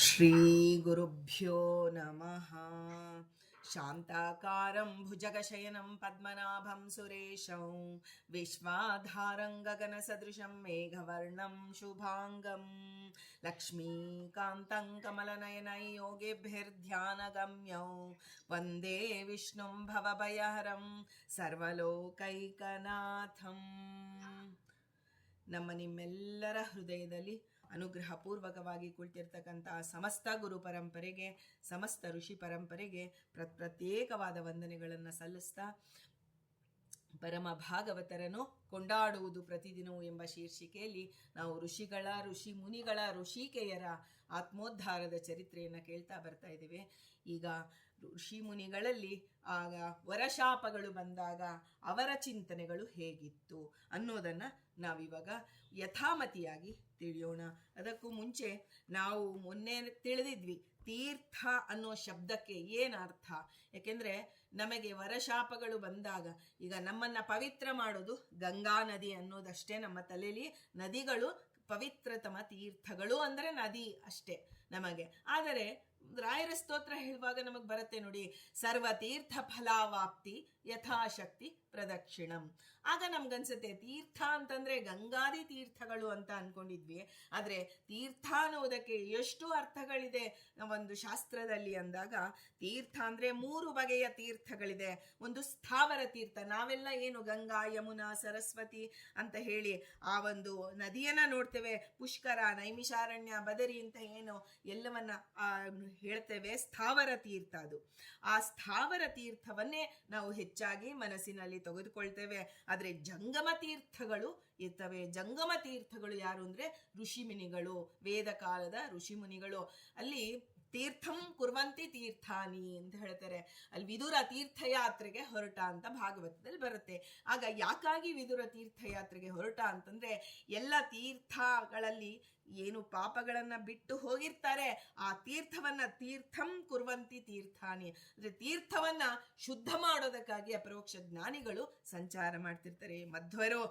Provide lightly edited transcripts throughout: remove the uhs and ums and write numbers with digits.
ಶ್ರೀಗುರುಭ್ಯೋ ನಮಃ. ಶಾಂತಾಕಾರಂ ಭುಜಗಶಯನಂ ಪದ್ಮನಾಭಂ ಸುರೇಶಂ ವಿಶ್ವಾಧಾರಂ ಗಗನಸದೃಶಂ ಮೇಘವರ್ಣಂ ಶುಭಾಂಗಂ ಲಕ್ಷ್ಮೀಕಾಂತಂ ಕಮಲನಯನೈ ಯೋಗಿಭಿರ್ಧ್ಯಾನಗಮ್ಯಂ ವಂದೇ ವಿಷ್ಣುಂ ಭವಭಯಹರಂ ಸರ್ವಲೋಕೈಕನಾಥಂ. ನಿಮ್ಮೆಲ್ಲರ ಹೃದಯದಲ್ಲಿ ಅನುಗ್ರಹಪೂರ್ವಕವಾಗಿ ಕುಳಿತಿರ್ತಕ್ಕಂತಹ ಸಮಸ್ತ ಗುರು ಪರಂಪರೆಗೆ, ಸಮಸ್ತ ಋಷಿ ಪರಂಪರೆಗೆ ಪ್ರತ್ಯೇಕವಾದ ವಂದನೆಗಳನ್ನು ಸಲ್ಲಿಸ್ತಾ, ಪರಮ ಭಾಗವತರನ್ನು ಕೊಂಡಾಡುವುದು ಪ್ರತಿದಿನವೂ ಎಂಬ ಶೀರ್ಷಿಕೆಯಲ್ಲಿ ನಾವು ಋಷಿ ಮುನಿಗಳ ಋಷಿಕೆಯರ ಆತ್ಮೋದ್ಧಾರದ ಚರಿತ್ರೆಯನ್ನು ಕೇಳ್ತಾ ಬರ್ತಾ ಇದ್ದೇವೆ. ಈಗ ಋಷಿ ಮುನಿಗಳಲ್ಲಿ ಆಗ ವರಶಾಪಗಳು ಬಂದಾಗ ಅವರ ಚಿಂತನೆಗಳು ಹೇಗಿತ್ತು ಅನ್ನೋದನ್ನು ನಾವಿವಾಗ ಯಥಾಮತಿಯಾಗಿ ತಿಳಿಯೋಣ. ಅದಕ್ಕೂ ಮುಂಚೆ ನಾವು ಮೊನ್ನೆ ತಿಳಿದಿದ್ವಿ ತೀರ್ಥ ಅನ್ನೋ ಶಬ್ದಕ್ಕೆ ಏನು ಅರ್ಥ. ಯಾಕೆಂದರೆ ನಮಗೆ ವರಶಾಪಗಳು ಬಂದಾಗ ಈಗ ನಮ್ಮನ್ನು ಪವಿತ್ರ ಮಾಡೋದು ಗಂಗಾ ನದಿ ಅನ್ನೋದಷ್ಟೇ ನಮ್ಮ ತಲೆಯಲ್ಲಿ. ನದಿಗಳು ಪವಿತ್ರತಮ ತೀರ್ಥಗಳು ಅಂದರೆ ನದಿ ಅಷ್ಟೇ ನಮಗೆ. ಆದರೆ ರಾಯರ ಸ್ತೋತ್ರ ಹೇಳುವಾಗ ನಮಗೆ ಬರುತ್ತೆ ನೋಡಿ, ಸರ್ವತೀರ್ಥ ಫಲಾವಾಪ್ತಿ ಯಥಾಶಕ್ತಿ ಪ್ರದಕ್ಷಿಣಂ. ಆಗ ನಮ್ಗನ್ಸುತ್ತೆ ತೀರ್ಥ ಅಂತಂದ್ರೆ ಗಂಗಾದಿ ತೀರ್ಥಗಳು ಅಂತ ಅನ್ಕೊಂಡಿದ್ವಿ. ಆದರೆ ತೀರ್ಥ ಅನ್ನೋದಕ್ಕೆ ಎಷ್ಟು ಅರ್ಥಗಳಿದೆ ಒಂದು ಶಾಸ್ತ್ರದಲ್ಲಿ ಅಂದಾಗ, ತೀರ್ಥ ಅಂದ್ರೆ 3 ಬಗೆಯ ತೀರ್ಥಗಳಿದೆ. ಒಂದು ಸ್ಥಾವರ ತೀರ್ಥ, ನಾವೆಲ್ಲ ಏನು ಗಂಗಾ ಯಮುನಾ ಸರಸ್ವತಿ ಅಂತ ಹೇಳಿ ಆ ಒಂದು ನದಿಯನ್ನ ನೋಡ್ತೇವೆ, ಪುಷ್ಕರ ನೈಮಿಷಾರಣ್ಯ ಬದರಿ ಅಂತ ಏನು ಎಲ್ಲವನ್ನ ಹೇಳ್ತೇವೆ, ಸ್ಥಾವರ ತೀರ್ಥ ಅದು. ಆ ಸ್ಥಾವರ ತೀರ್ಥವನ್ನೇ ನಾವು ಹೆಚ್ಚಾಗಿ ಮನಸ್ಸಿನಲ್ಲಿ ತೆಗೆದುಕೊಳ್ತೇವೆ. ಆದರೆ ಜಂಗಮ ತೀರ್ಥಗಳು ಇರ್ತವೆ. ಜಂಗಮ ತೀರ್ಥಗಳು ಯಾರು ಅಂದ್ರೆ ಋಷಿಮುನಿಗಳು, ವೇದ ಕಾಲದ ಋಷಿಮುನಿಗಳು. ಅಲ್ಲಿ ತೀರ್ಥಂ ಕುರ್ವಂತಿ ತೀರ್ಥಾನಿ ಅಂತ ಹೇಳ್ತಾರೆ. ಅಲ್ಲಿ ವಿದುರ ತೀರ್ಥಯಾತ್ರೆಗೆ ಹೊರಟ ಅಂತ ಭಾಗವತದಲ್ಲಿ ಬರುತ್ತೆ. ಆಗ ಯಾಕಾಗಿ ವಿದುರ ತೀರ್ಥಯಾತ್ರೆಗೆ ಹೊರಟ ಅಂತಂದ್ರೆ, ಎಲ್ಲ ತೀರ್ಥಗಳಲ್ಲಿ ಏನು ಪಾಪಗಳನ್ನ ಬಿಟ್ಟು ಹೋಗಿರ್ತಾರೆ ಆ ತೀರ್ಥಂ ಕುರ್ವಂತಿ ತೀರ್ಥಾನಿ ಅಂದ್ರೆ ತೀರ್ಥವನ್ನ ಶುದ್ಧ ಮಾಡೋದಕ್ಕಾಗಿ ಅಪರೋಕ್ಷ ಜ್ಞಾನಿಗಳು ಸಂಚಾರ ಮಾಡ್ತಿರ್ತಾರೆ. ಮಧ್ವರು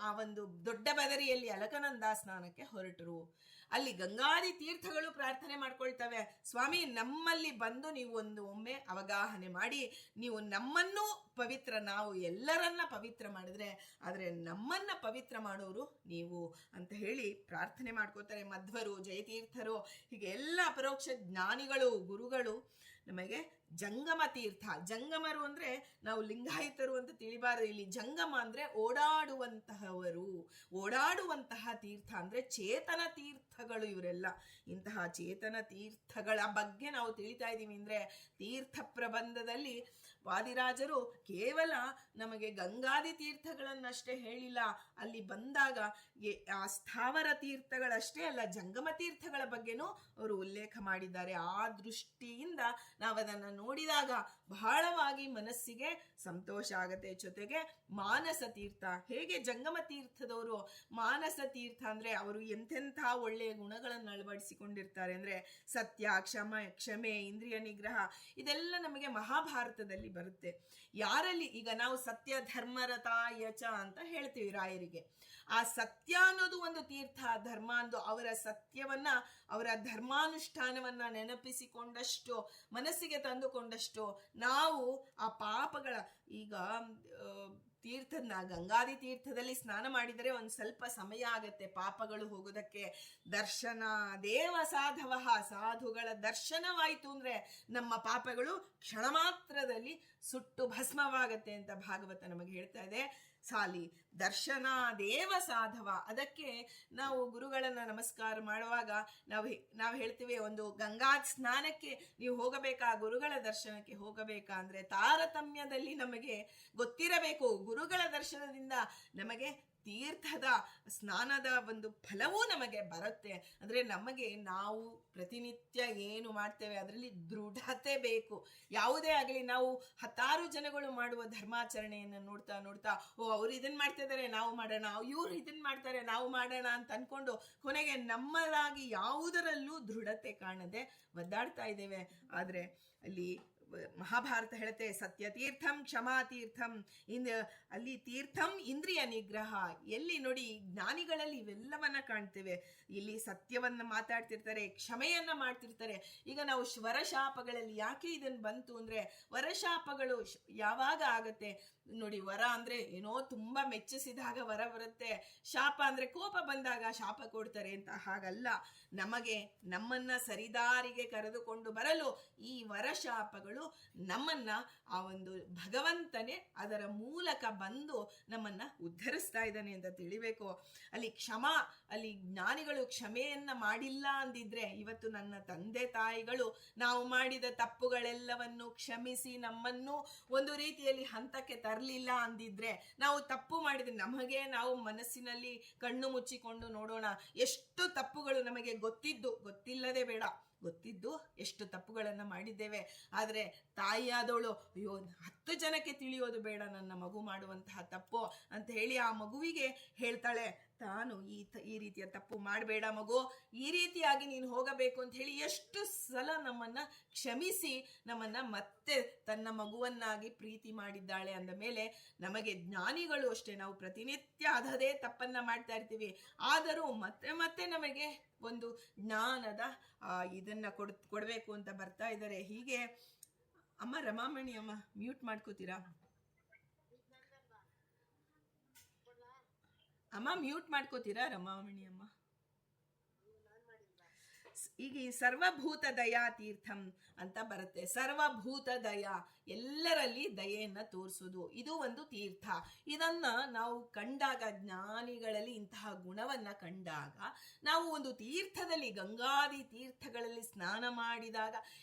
ಆ ಒಂದು ದೊಡ್ಡ ಬದರಿಯಲ್ಲಿ ಅಲಕನಂದ ಸ್ನಾನಕ್ಕೆ ಹೊರಟರು. ಅಲ್ಲಿ ಗಂಗಾದಿ ತೀರ್ಥಗಳು ಪ್ರಾರ್ಥನೆ ಮಾಡ್ಕೊಳ್ತವೆ, ಸ್ವಾಮಿ ನಮ್ಮಲ್ಲಿ ಬಂದು ನೀವು ಒಮ್ಮೆ ಅವಗಾಹನೆ ಮಾಡಿ, ನೀವು ನಮ್ಮನ್ನು ಪವಿತ್ರ, ನಾವು ಎಲ್ಲರನ್ನ ಪವಿತ್ರ ಮಾಡಿದ್ರೆ ಆದರೆ ನಮ್ಮನ್ನ ಪವಿತ್ರ ಮಾಡೋರು ನೀವು ಅಂತ ಹೇಳಿ ಪ್ರಾರ್ಥನೆ ಮಾಡ್ಕೋತಾರೆ. ಮಧ್ವರು, ಜಯತೀರ್ಥರು, ಹೀಗೆ ಎಲ್ಲ ಅಪರೋಕ್ಷ ಜ್ಞಾನಿಗಳು, ಗುರುಗಳು ನಮಗೆ ಜಂಗಮ ತೀರ್ಥ. ಜಂಗಮರು ಅಂದ್ರೆ ನಾವು ಲಿಂಗಾಯತರು ಅಂತ ತಿಳಿಬಾರದು. ಇಲ್ಲಿ ಜಂಗಮ ಅಂದ್ರೆ ಓಡಾಡುವಂತಹ ತೀರ್ಥ ಅಂದ್ರೆ ಚೇತನ ತೀರ್ಥಗಳು. ಇವರೆಲ್ಲ ಇಂತಹ ಚೇತನ ತೀರ್ಥಗಳ ಬಗ್ಗೆ ನಾವು ತಿಳಿತಾ ಇದ್ದೀವಿ. ಅಂದ್ರೆ ತೀರ್ಥ ಪ್ರಬಂಧದಲ್ಲಿ ವಾದಿರಾಜರು ಕೇವಲ ನಮಗೆ ಗಂಗಾದಿ ತೀರ್ಥಗಳನ್ನಷ್ಟೇ ಹೇಳಿಲ್ಲ, ಅಲ್ಲಿ ಬಂದಾಗ ಆ ಸ್ಥಾವರ ತೀರ್ಥಗಳಷ್ಟೇ ಅಲ್ಲ, ಜಂಗಮ ತೀರ್ಥಗಳ ಬಗ್ಗೆನೂ ಅವರು ಉಲ್ಲೇಖ ಮಾಡಿದ್ದಾರೆ. ಆ ದೃಷ್ಟಿಯಿಂದ ನಾವು ಅದನ್ನು ನೋಡಿದಾಗ ಬಹಳವಾಗಿ ಮನಸ್ಸಿಗೆ ಸಂತೋಷ ಆಗತ್ತೆ. ಜೊತೆಗೆ ಮಾನಸ ತೀರ್ಥ, ಹೇಗೆ ಜಂಗಮ ತೀರ್ಥದವರು ಮಾನಸ ತೀರ್ಥ ಅಂದ್ರೆ ಅವರು ಎಂತೆಂಥ ಒಳ್ಳೆಯ ಗುಣಗಳನ್ನು ಅಳವಡಿಸಿಕೊಂಡಿರ್ತಾರೆ ಅಂದ್ರೆ ಸತ್ಯ, ಕ್ಷಮೆ, ಇಂದ್ರಿಯ ನಿಗ್ರಹ, ಇದೆಲ್ಲ ನಮಗೆ ಮಹಾಭಾರತದಲ್ಲಿ ಬರುತ್ತೆ. ಯಾರಲ್ಲಿ ಈಗ ನಾವು ಸತ್ಯ ಧರ್ಮರತ ಯಚ ಅಂತ ಹೇಳ್ತೀವಿ ರಾಯರಿಗೆ, ಆ ಸತ್ಯ ಅನ್ನೋದು ಒಂದು ತೀರ್ಥ, ಧರ್ಮ ಅಂದು ಅವರ ಸತ್ಯವನ್ನ, ಅವರ ಧರ್ಮಾನುಷ್ಠಾನವನ್ನ ನೆನಪಿಸಿಕೊಂಡಷ್ಟು, ಮನಸ್ಸಿಗೆ ತಂದುಕೊಂಡಷ್ಟು ನಾವು ಆ ಪಾಪಗಳ, ಈಗ ಗಂಗಾದಿ ತೀರ್ಥದಲ್ಲಿ ಸ್ನಾನ ಮಾಡಿದರೆ ಒಂದು ಸ್ವಲ್ಪ ಸಮಯ ಆಗತ್ತೆ ಪಾಪಗಳು ಹೋಗೋದಕ್ಕೆ. ದರ್ಶನ ದೇವ ಸಾಧವ, ಸಾಧುಗಳ ದರ್ಶನವಾಯಿತು ಅಂದ್ರೆ ನಮ್ಮ ಪಾಪಗಳು ಕ್ಷಣ ಮಾತ್ರದಲ್ಲಿ ಸುಟ್ಟು ಭಸ್ಮವಾಗತ್ತೆ ಅಂತ ಭಾಗವತ ನಮಗೆ ಹೇಳ್ತಾ ಇದೆ. ಸಾಲಿ ದರ್ಶನ ದೇವ ಸಾಧವ. ಅದಕ್ಕೆ ನಾವು ಗುರುಗಳನ್ನ ನಮಸ್ಕಾರ ಮಾಡುವಾಗ ನಾವು ಹೇಳ್ತೀವಿ, ಒಂದು ಗಂಗಾ ಸ್ನಾನಕ್ಕೆ ನೀವು ಹೋಗಬೇಕಾ, ಗುರುಗಳ ದರ್ಶನಕ್ಕೆ ಹೋಗಬೇಕಾ ಅಂದ್ರೆ ತಾರತಮ್ಯದಲ್ಲಿ ನಮಗೆ ಗೊತ್ತಿರಬೇಕು. ಗುರುಗಳ ದರ್ಶನದಿಂದ ನಮಗೆ ತೀರ್ಥದ ಸ್ನಾನದ ಒಂದು ಫಲವೂ ನಮಗೆ ಬರುತ್ತೆ. ಅಂದರೆ ನಮಗೆ ನಾವು ಪ್ರತಿನಿತ್ಯ ಏನು ಮಾಡ್ತೇವೆ ಅದರಲ್ಲಿ ದೃಢತೆ ಬೇಕು. ಯಾವುದೇ ಆಗಲಿ, ನಾವು 10 ಜನಗಳು ಮಾಡುವ ಧರ್ಮಾಚರಣೆಯನ್ನು ನೋಡ್ತಾ ಅವರು ಇದನ್ನು ಮಾಡ್ತಿದ್ದಾರೆ ನಾವು ಮಾಡೋಣ, ಇವರು ಇದನ್ನು ಮಾಡ್ತಾರೆ ನಾವು ಮಾಡೋಣ ಅಂತ ಅಂದ್ಕೊಂಡು ಕೊನೆಗೆ ನಮ್ಮದಾಗಿ ಯಾವುದರಲ್ಲೂ ದೃಢತೆ ಕಾಣದೆ ಒದ್ದಾಡ್ತಾ ಇದ್ದೇವೆ. ಆದರೆ ಅಲ್ಲಿ ಮಹಾಭಾರತ ಹೇಳುತ್ತೆ ಸತ್ಯತೀರ್ಥಂ ಕ್ಷಮಾತೀರ್ಥಂ. ಅಲ್ಲಿ ತೀರ್ಥಂ ಇಂದ್ರಿಯ ನಿಗ್ರಹ. ಎಲ್ಲಿ ನೋಡಿ ಜ್ಞಾನಿಗಳಲ್ಲಿ ಇವೆಲ್ಲವನ್ನ ಕಾಣ್ತೇವೆ. ಇಲ್ಲಿ ಸತ್ಯವನ್ನ ಮಾತಾಡ್ತಿರ್ತಾರೆ, ಕ್ಷಮೆಯನ್ನ ಮಾಡ್ತಿರ್ತಾರೆ. ಈಗ ನಾವು ವರಶಾಪಗಳಲ್ಲಿ ಯಾಕೆ ಇದನ್ನು ಬಂತು ಅಂದ್ರೆ, ವರಶಾಪಗಳು ಯಾವಾಗ ಆಗತ್ತೆ ನೋಡಿ. ವರ ಅಂದ್ರೆ ಏನೋ ತುಂಬಾ ಮೆಚ್ಚಿಸಿದಾಗ ವರ ಬರುತ್ತೆ, ಶಾಪ ಅಂದ್ರೆ ಕೋಪ ಬಂದಾಗ ಶಾಪ ಕೊಡ್ತಾರೆ ಅಂತ. ಹಾಗಲ್ಲ, ನಮಗೆ ನಮ್ಮನ್ನ ಸರಿದಾರಿಗೆ ಕರೆದುಕೊಂಡು ಬರಲು ಈ ವರಶಾಪಗಳು ನಮ್ಮನ್ನ ಆ ಒಂದು ಭಗವಂತನೇ ಅದರ ಮೂಲಕ ಬಂದು ನಮ್ಮನ್ನ ಉದ್ಧರಿಸ್ತಾ ಇದ್ದಾನೆ ಅಂತ ತಿಳಿಬೇಕು. ಅಲ್ಲಿ ಅಲ್ಲಿ ಜ್ಞಾನಿಗಳು ಕ್ಷಮೆಯನ್ನ ಮಾಡಿಲ್ಲ ಅಂದಿದ್ರೆ, ಇವತ್ತು ನನ್ನ ತಂದೆ ತಾಯಿಗಳು ನಾವು ಮಾಡಿದ ತಪ್ಪುಗಳೆಲ್ಲವನ್ನು ಕ್ಷಮಿಸಿ ನಮ್ಮನ್ನು ಒಂದು ರೀತಿಯಲ್ಲಿ ಹಂತಕ್ಕೆ ತರಲಿಲ್ಲ ಅಂದಿದ್ರೆ, ನಾವು ತಪ್ಪು ಮಾಡಿದ್ರೆ ನಮಗೆ ನಾವು ಮನಸ್ಸಿನಲ್ಲಿ ಕಣ್ಣು ಮುಚ್ಚಿಕೊಂಡು ನೋಡೋಣ. ಎಷ್ಟು ತಪ್ಪುಗಳು ನಮಗೆ ಗೊತ್ತಿಲ್ಲದೆ ಬೇಡ, ಗೊತ್ತಿದ್ದು ಎಷ್ಟು ತಪ್ಪುಗಳನ್ನ ಮಾಡಿದ್ದೇವೆ. ಆದರೆ ತಾಯಿಯಾದವಳು ಅಯ್ಯೋ 10 ಜನಕ್ಕೆ ತಿಳಿಯೋದು ಬೇಡ ನನ್ನ ಮಗು ಮಾಡುವಂತಹ ತಪ್ಪು ಅಂತ ಹೇಳಿ ಆ ಮಗುವಿಗೆ ಹೇಳ್ತಾಳೆ, ತಾನು ಈ ರೀತಿಯ ತಪ್ಪು ಮಾಡಬೇಡ ಮಗು, ಈ ರೀತಿಯಾಗಿ ನೀನು ಹೋಗಬೇಕು ಅಂತ ಹೇಳಿ ಎಷ್ಟು ಸಲ ನಮ್ಮನ್ನ ಕ್ಷಮಿಸಿ ನಮ್ಮನ್ನ ಮತ್ತೆ ತನ್ನ ಮಗುವನ್ನಾಗಿ ಪ್ರೀತಿ ಮಾಡಿದ್ದಾಳೆ. ಅಂದ ಮೇಲೆ ನಮಗೆ ಜ್ಞಾನಿಗಳು ಅಷ್ಟೇ, ನಾವು ಪ್ರತಿನಿತ್ಯ ಅದೇ ತಪ್ಪನ್ನ ಮಾಡ್ತಾ ಇರ್ತೀವಿ, ಆದರೂ ಮತ್ತೆ ಮತ್ತೆ ನಮಗೆ ಒಂದು ಜ್ಞಾನದ ಇದನ್ನ ಕೊಡಬೇಕು ಅಂತ ಬರ್ತಾ ಇದ್ದಾರೆ. ಹೀಗೆ ಅಮ್ಮ ರಮಾಮಣಿ ಅಮ್ಮ ಮ್ಯೂಟ್ ಮಾಡ್ಕೋತೀರಾ ಅಮ್ಮ? ಮ್ಯೂಟ್ ಮಾಡ್ಕೋತೀರಾ ರಮಾಮಣಿ ಅಮ್ಮ? ಈಗ ಈ ಸರ್ವಭೂತ ದಯಾ ತೀರ್ಥಂ ಅಂತ ಬರುತ್ತೆ. ಸರ್ವಭೂತ ದಯಾ, ಎಲ್ಲರಲ್ಲಿ ದಯೆಯನ್ನ ತೋರಿಸೋದು, ಇದು ಒಂದು ತೀರ್ಥ. ಇದನ್ನ ನಾವು ಕಂಡಾಗ, ಜ್ಞಾನಿಗಳಲ್ಲಿ ಇಂತಹ ಗುಣವನ್ನ ಕಂಡಾಗ, ನಾವು ಒಂದು ತೀರ್ಥದಲ್ಲಿ ಗಂಗಾದಿ ತೀರ್ಥಗಳಲ್ಲಿ ಸ್ನಾನ ಮಾಡಿದಾಗ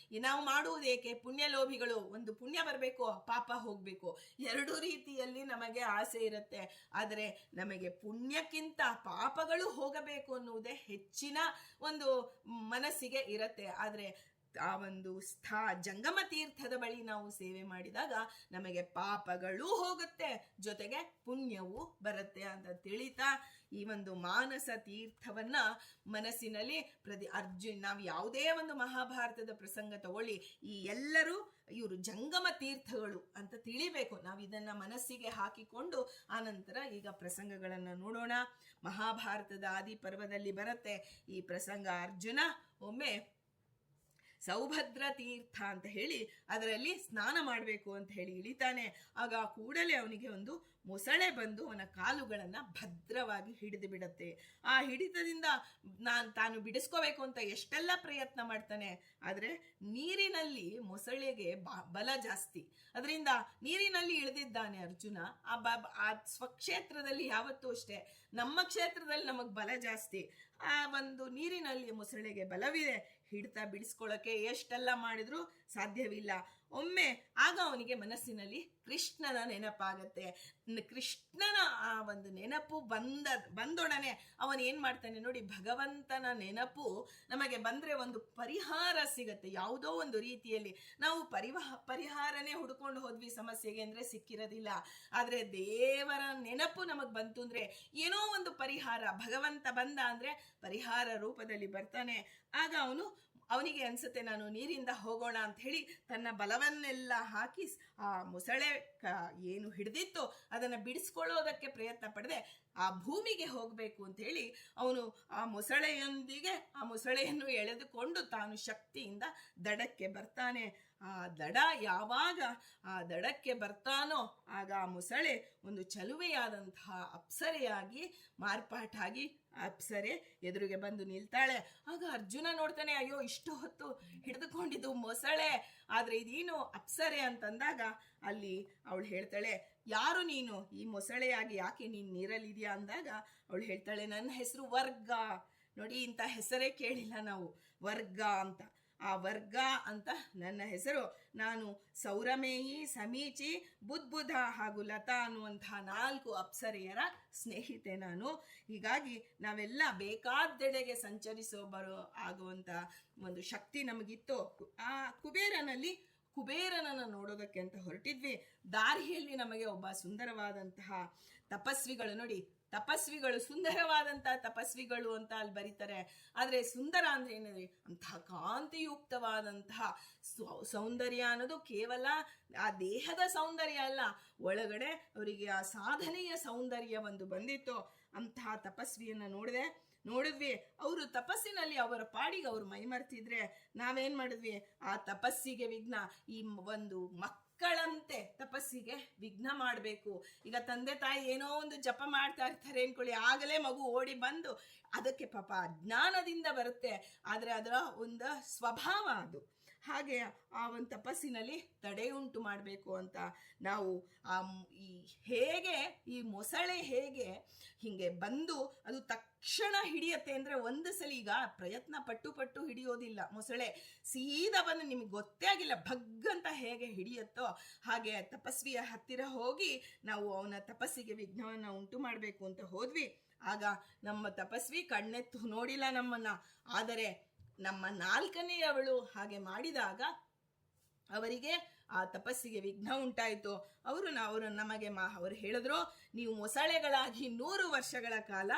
ನಾವು ಮಾಡುವುದೇಕೆ? ಪುಣ್ಯಲೋಭಿಗಳು, ಒಂದು ಪುಣ್ಯ ಬರಬೇಕು, ಪಾಪ ಹೋಗ್ಬೇಕು, ಎರಡೂ ರೀತಿಯಲ್ಲಿ ನಮಗೆ ಆಸೆ ಇರುತ್ತೆ. ಆದರೆ ನಮಗೆ ಪುಣ್ಯಕ್ಕಿಂತ ಪಾಪಗಳು ಹೋಗಬೇಕು ಅನ್ನುವುದೇ ಹೆಚ್ಚಿನ ಒಂದು ಮನಸ್ಸಿಗೆ ಇರತ್ತೆ. ಆದರೆ ಆ ಒಂದು ಜಂಗಮ ತೀರ್ಥದ ಬಳಿ ನಾವು ಸೇವೆ ಮಾಡಿದಾಗ ನಮಗೆ ಪಾಪಗಳೂ ಹೋಗುತ್ತೆ, ಜೊತೆಗೆ ಪುಣ್ಯವೂ ಬರುತ್ತೆ ಅಂತ ತಿಳಿತಾ ಈ ಒಂದು ಮಾನಸ ತೀರ್ಥವನ್ನ ಮನಸ್ಸಿನಲ್ಲಿ ನಾವು ಯಾವುದೇ ಒಂದು ಮಹಾಭಾರತದ ಪ್ರಸಂಗ ತಗೊಳ್ಳಿ, ಈ ಎಲ್ಲರೂ ಇವರು ಜಂಗಮ ತೀರ್ಥಗಳು ಅಂತ ತಿಳಿಬೇಕು. ನಾವು ಇದನ್ನ ಮನಸ್ಸಿಗೆ ಹಾಕಿಕೊಂಡು ಆನಂತರ ಈಗ ಪ್ರಸಂಗಗಳನ್ನ ನೋಡೋಣ. ಮಹಾಭಾರತದ ಆದಿ ಪರ್ವದಲ್ಲಿ ಬರುತ್ತೆ ಈ ಪ್ರಸಂಗ. ಅರ್ಜುನ ಒಮ್ಮೆ ಸೌಭದ್ರ ತೀರ್ಥ ಅಂತ ಹೇಳಿ ಅದರಲ್ಲಿ ಸ್ನಾನ ಮಾಡಬೇಕು ಅಂತ ಹೇಳಿ ಇಳಿತಾನೆ. ಆಗ ಕೂಡಲೇ ಅವನಿಗೆ ಒಂದು ಮೊಸಳೆ ಬಂದು ಅವನ ಕಾಲುಗಳನ್ನ ಭದ್ರವಾಗಿ ಹಿಡಿದು ಬಿಡತ್ತೆ. ಆ ಹಿಡಿತದಿಂದ ತಾನು ಬಿಡಿಸ್ಕೋಬೇಕು ಅಂತ ಎಷ್ಟೆಲ್ಲ ಪ್ರಯತ್ನ ಮಾಡ್ತಾನೆ, ಆದ್ರೆ ನೀರಿನಲ್ಲಿ ಮೊಸಳೆಗೆ ಬಲ ಜಾಸ್ತಿ. ಅದರಿಂದ ನೀರಿನಲ್ಲಿ ಇಳಿದಿದ್ದಾನೆ ಅರ್ಜುನ. ಆ ಸ್ವಕ್ಷೇತ್ರದಲ್ಲಿ ಯಾವತ್ತೂ ಅಷ್ಟೇ, ನಮ್ಮ ಕ್ಷೇತ್ರದಲ್ಲಿ ನಮಗ್ ಬಲ ಜಾಸ್ತಿ, ಆ ಒಂದು ನೀರಿನಲ್ಲಿ ಮೊಸಳೆಗೆ ಬಲವಿದೆ. ಹಿಡಿತ ಬಿಡಿಸ್ಕೊಳ್ಳೋಕೆ ಎಷ್ಟೆಲ್ಲ ಮಾಡಿದ್ರು ಸಾಧ್ಯವಿಲ್ಲ. ಒಮ್ಮೆ ಆಗ ಅವನಿಗೆ ಮನಸ್ಸಿನಲ್ಲಿ ಕೃಷ್ಣನ ನೆನಪಾಗತ್ತೆ. ಕೃಷ್ಣನ ಆ ಒಂದು ನೆನಪು ಬಂದೊಡನೆ ಅವನು ಏನ್ ಮಾಡ್ತಾನೆ ನೋಡಿ, ಭಗವಂತನ ನೆನಪು ನಮಗೆ ಬಂದ್ರೆ ಒಂದು ಪರಿಹಾರ ಸಿಗತ್ತೆ. ಯಾವುದೋ ಒಂದು ರೀತಿಯಲ್ಲಿ ನಾವು ಪರಿಹಾರನೇ ಹುಡ್ಕೊಂಡು ಹೋದ್ವಿ ಸಮಸ್ಯೆಗೆ ಅಂದ್ರೆ ಸಿಕ್ಕಿರೋದಿಲ್ಲ. ಆದ್ರೆ ದೇವರ ನೆನಪು ನಮಗ್ ಬಂತು ಅಂದ್ರೆ ಏನೋ ಒಂದು ಪರಿಹಾರ, ಭಗವಂತ ಬಂದ ಅಂದ್ರೆ ಪರಿಹಾರ ರೂಪದಲ್ಲಿ ಬರ್ತಾನೆ. ಆಗ ಅವನಿಗೆ ಅನ್ಸುತ್ತೆ ನಾನು ನೀರಿಂದ ಹೋಗೋಣ ಅಂತ ಹೇಳಿ ತನ್ನ ಬಲವನ್ನೆಲ್ಲ ಹಾಕಿ ಆ ಮೊಸಳೆ ಏನು ಹಿಡಿದಿತ್ತು ಅದನ್ನ ಬಿಡಿಸ್ಕೊಳ್ಳೋದಕ್ಕೆ ಪ್ರಯತ್ನ ಪಡದೆ ಆ ಭೂಮಿಗೆ ಹೋಗ್ಬೇಕು ಅಂತ ಹೇಳಿ ಅವನು ಆ ಮೊಸಳೆಯೊಂದಿಗೆ ಆ ಮೊಸಳೆಯನ್ನು ಎಳೆದುಕೊಂಡು ತಾನು ಶಕ್ತಿಯಿಂದ ದಡಕ್ಕೆ ಬರ್ತಾನೆ. ಆ ದಡ ಯಾವಾಗ ಆ ದಡಕ್ಕೆ ಬರ್ತಾನೋ ಆಗ ಆ ಮೊಸಳೆ ಒಂದು ಚಲುವೆಯಾದಂತಹ ಅಪ್ಸರೆಯಾಗಿ ಮಾರ್ಪಾಟಾಗಿ ಅಪ್ಸರೆ ಎದುರಿಗೆ ಬಂದು ನಿಲ್ತಾಳೆ. ಆಗ ಅರ್ಜುನ ನೋಡ್ತಾನೆ, ಅಯ್ಯೋ ಇಷ್ಟು ಹೊತ್ತು ಹಿಡಿದುಕೊಂಡಿದ್ದು ಮೊಸಳೆ, ಆದ್ರೆ ಇದೇನು ಅಪ್ಸರೆ ಅಂತಂದಾಗ ಅಲ್ಲಿ ಅವಳು ಹೇಳ್ತಾಳೆ, ಯಾರು ನೀನು, ಈ ಮೊಸಳೆಯಾಗಿ ಯಾಕೆ ನೀನು ನೀರಲ್ಲಿದೆಯಾ ಅಂದಾಗ ಅವಳು ಹೇಳ್ತಾಳೆ, ನನ್ನ ಹೆಸರು ವರ್ಗ. ನೋಡಿ, ಇಂಥ ಹೆಸರೇ ಕೇಳಿಲ್ಲ ನಾವು, ವರ್ಗ ಅಂತ. ಆ ವರ್ಗ ಅಂತ ನನ್ನ ಹೆಸರು. ನಾನು ಸೌರಮೇಯಿ, ಸಮೀಚಿ, ಬುದ್ಬುಧ ಹಾಗೂ ಲತಾ ಅನ್ನುವಂತಹ 4 ಅಪ್ಸರೆಯರ ಸ್ನೇಹಿತೆ ನಾನು. ಹೀಗಾಗಿ ನಾವೆಲ್ಲ ಬೇಕಾದೆಡೆಗೆ ಆಗುವಂತ ಒಂದು ಶಕ್ತಿ ನಮಗಿತ್ತು. ಆ ಕುಬೇರನನ್ನು ನೋಡೋದಕ್ಕೆ ಅಂತ ಹೊರಟಿದ್ವಿ. ದಾರಿಯಲ್ಲಿ ನಮಗೆ ಒಬ್ಬ ಸುಂದರವಾದಂತಹ ತಪಸ್ವಿಗಳು ನೋಡಿ, ತಪಸ್ವಿಗಳು, ಸುಂದರವಾದಂತಹ ತಪಸ್ವಿಗಳು ಅಂತ ಅಲ್ಲಿ ಬರೀತಾರೆ. ಆದ್ರೆ ಸುಂದರ ಅಂದ್ರೆ ಏನಿದೆ, ಅಂತಹ ಕಾಂತಿಯುಕ್ತವಾದಂತಹ ಸೌಂದರ್ಯ ಅನ್ನೋದು ಕೇವಲ ಆ ದೇಹದ ಸೌಂದರ್ಯ ಅಲ್ಲ, ಒಳಗಡೆ ಅವರಿಗೆ ಆ ಸಾಧನೆಯ ಸೌಂದರ್ಯ ಒಂದು ಬಂದಿತ್ತು. ಅಂತಹ ತಪಸ್ವಿಯನ್ನ ನೋಡಿದ್ವಿ. ಅವರು ತಪಸ್ಸಿನಲ್ಲಿ ಅವರ ಪಾಡಿಗೆ ಅವರು ಮೈಮರ್ತಿದ್ರೆ ನಾವೇನ್ ಮಾಡಿದ್ವಿ, ಆ ತಪಸ್ಸಿಗೆ ವಿಘ್ನ. ಈ ಒಂದು ಮಕ್ಕಳಂತೆ ತಪಸ್ಸಿಗೆ ವಿಘ್ನ ಮಾಡಬೇಕು. ಈಗ ತಂದೆ ತಾಯಿ ಏನೋ ಒಂದು ಜಪ ಮಾಡ್ತಾ ಇರ್ತಾರೆ ಅನ್ಕೊಳ್ಳಿ, ಆಗಲೇ ಮಗು ಓಡಿ ಬಂದು, ಅದಕ್ಕೆ ಪಾಪ ಅಜ್ಞಾನದಿಂದ ಬರುತ್ತೆ, ಆದ್ರೆ ಅದರ ಒಂದು ಸ್ವಭಾವ ಅದು. ಹಾಗೆ ಆ ಒಂದು ತಪಸ್ಸಿನಲ್ಲಿ ತಡೆ ಉಂಟು ಮಾಡಬೇಕು ಅಂತ ನಾವು ಹೇಗೆ ಈ ಮೊಸಳೆ ಹೇಗೆ ಹಿಂಗೆ ಬಂದು ಅದು ತಕ್ಷಣ ಹಿಡಿಯತ್ತೆ ಅಂದ್ರೆ, ಒಂದು ಸಲ ಈಗ ಪ್ರಯತ್ನ ಪಟ್ಟು ಹಿಡಿಯೋದಿಲ್ಲ ಮೊಸಳೆ, ಸೀದಾ ಬಂದು ನಿಮಗೆ ಗೊತ್ತೇ ಆಗಿಲ್ಲ ಭಗ್ಗಂತ ಹೇಗೆ ಹಿಡಿಯತ್ತೋ ಹಾಗೆ ತಪಸ್ವಿಯ ಹತ್ತಿರ ಹೋಗಿ ನಾವು ಅವನ ತಪಸ್ಸಿಗೆ ವಿಘ್ನವನ್ನ ಉಂಟು ಮಾಡಬೇಕು ಅಂತ ಹೋದ್ವಿ. ಆಗ ನಮ್ಮ ತಪಸ್ವಿ ಕಣ್ಣೆತ್ತು ನೋಡಿಲ್ಲ ನಮ್ಮನ್ನ, ಆದರೆ ನಮ್ಮ ನಾಲ್ಕನೆಯವಳು ಹಾಗೆ ಮಾಡಿದಾಗ ಅವರಿಗೆ ಆ ತಪಸ್ಸಿಗೆ ವಿಘ್ನ ಉಂಟಾಯಿತು. ಅವರು ನಮಗೆ ಅವರು ಹೇಳಿದ್ರು, ನೀವು ಮೊಸಳೆಗಳಾಗಿ 100 ವರ್ಷಗಳ ಕಾಲ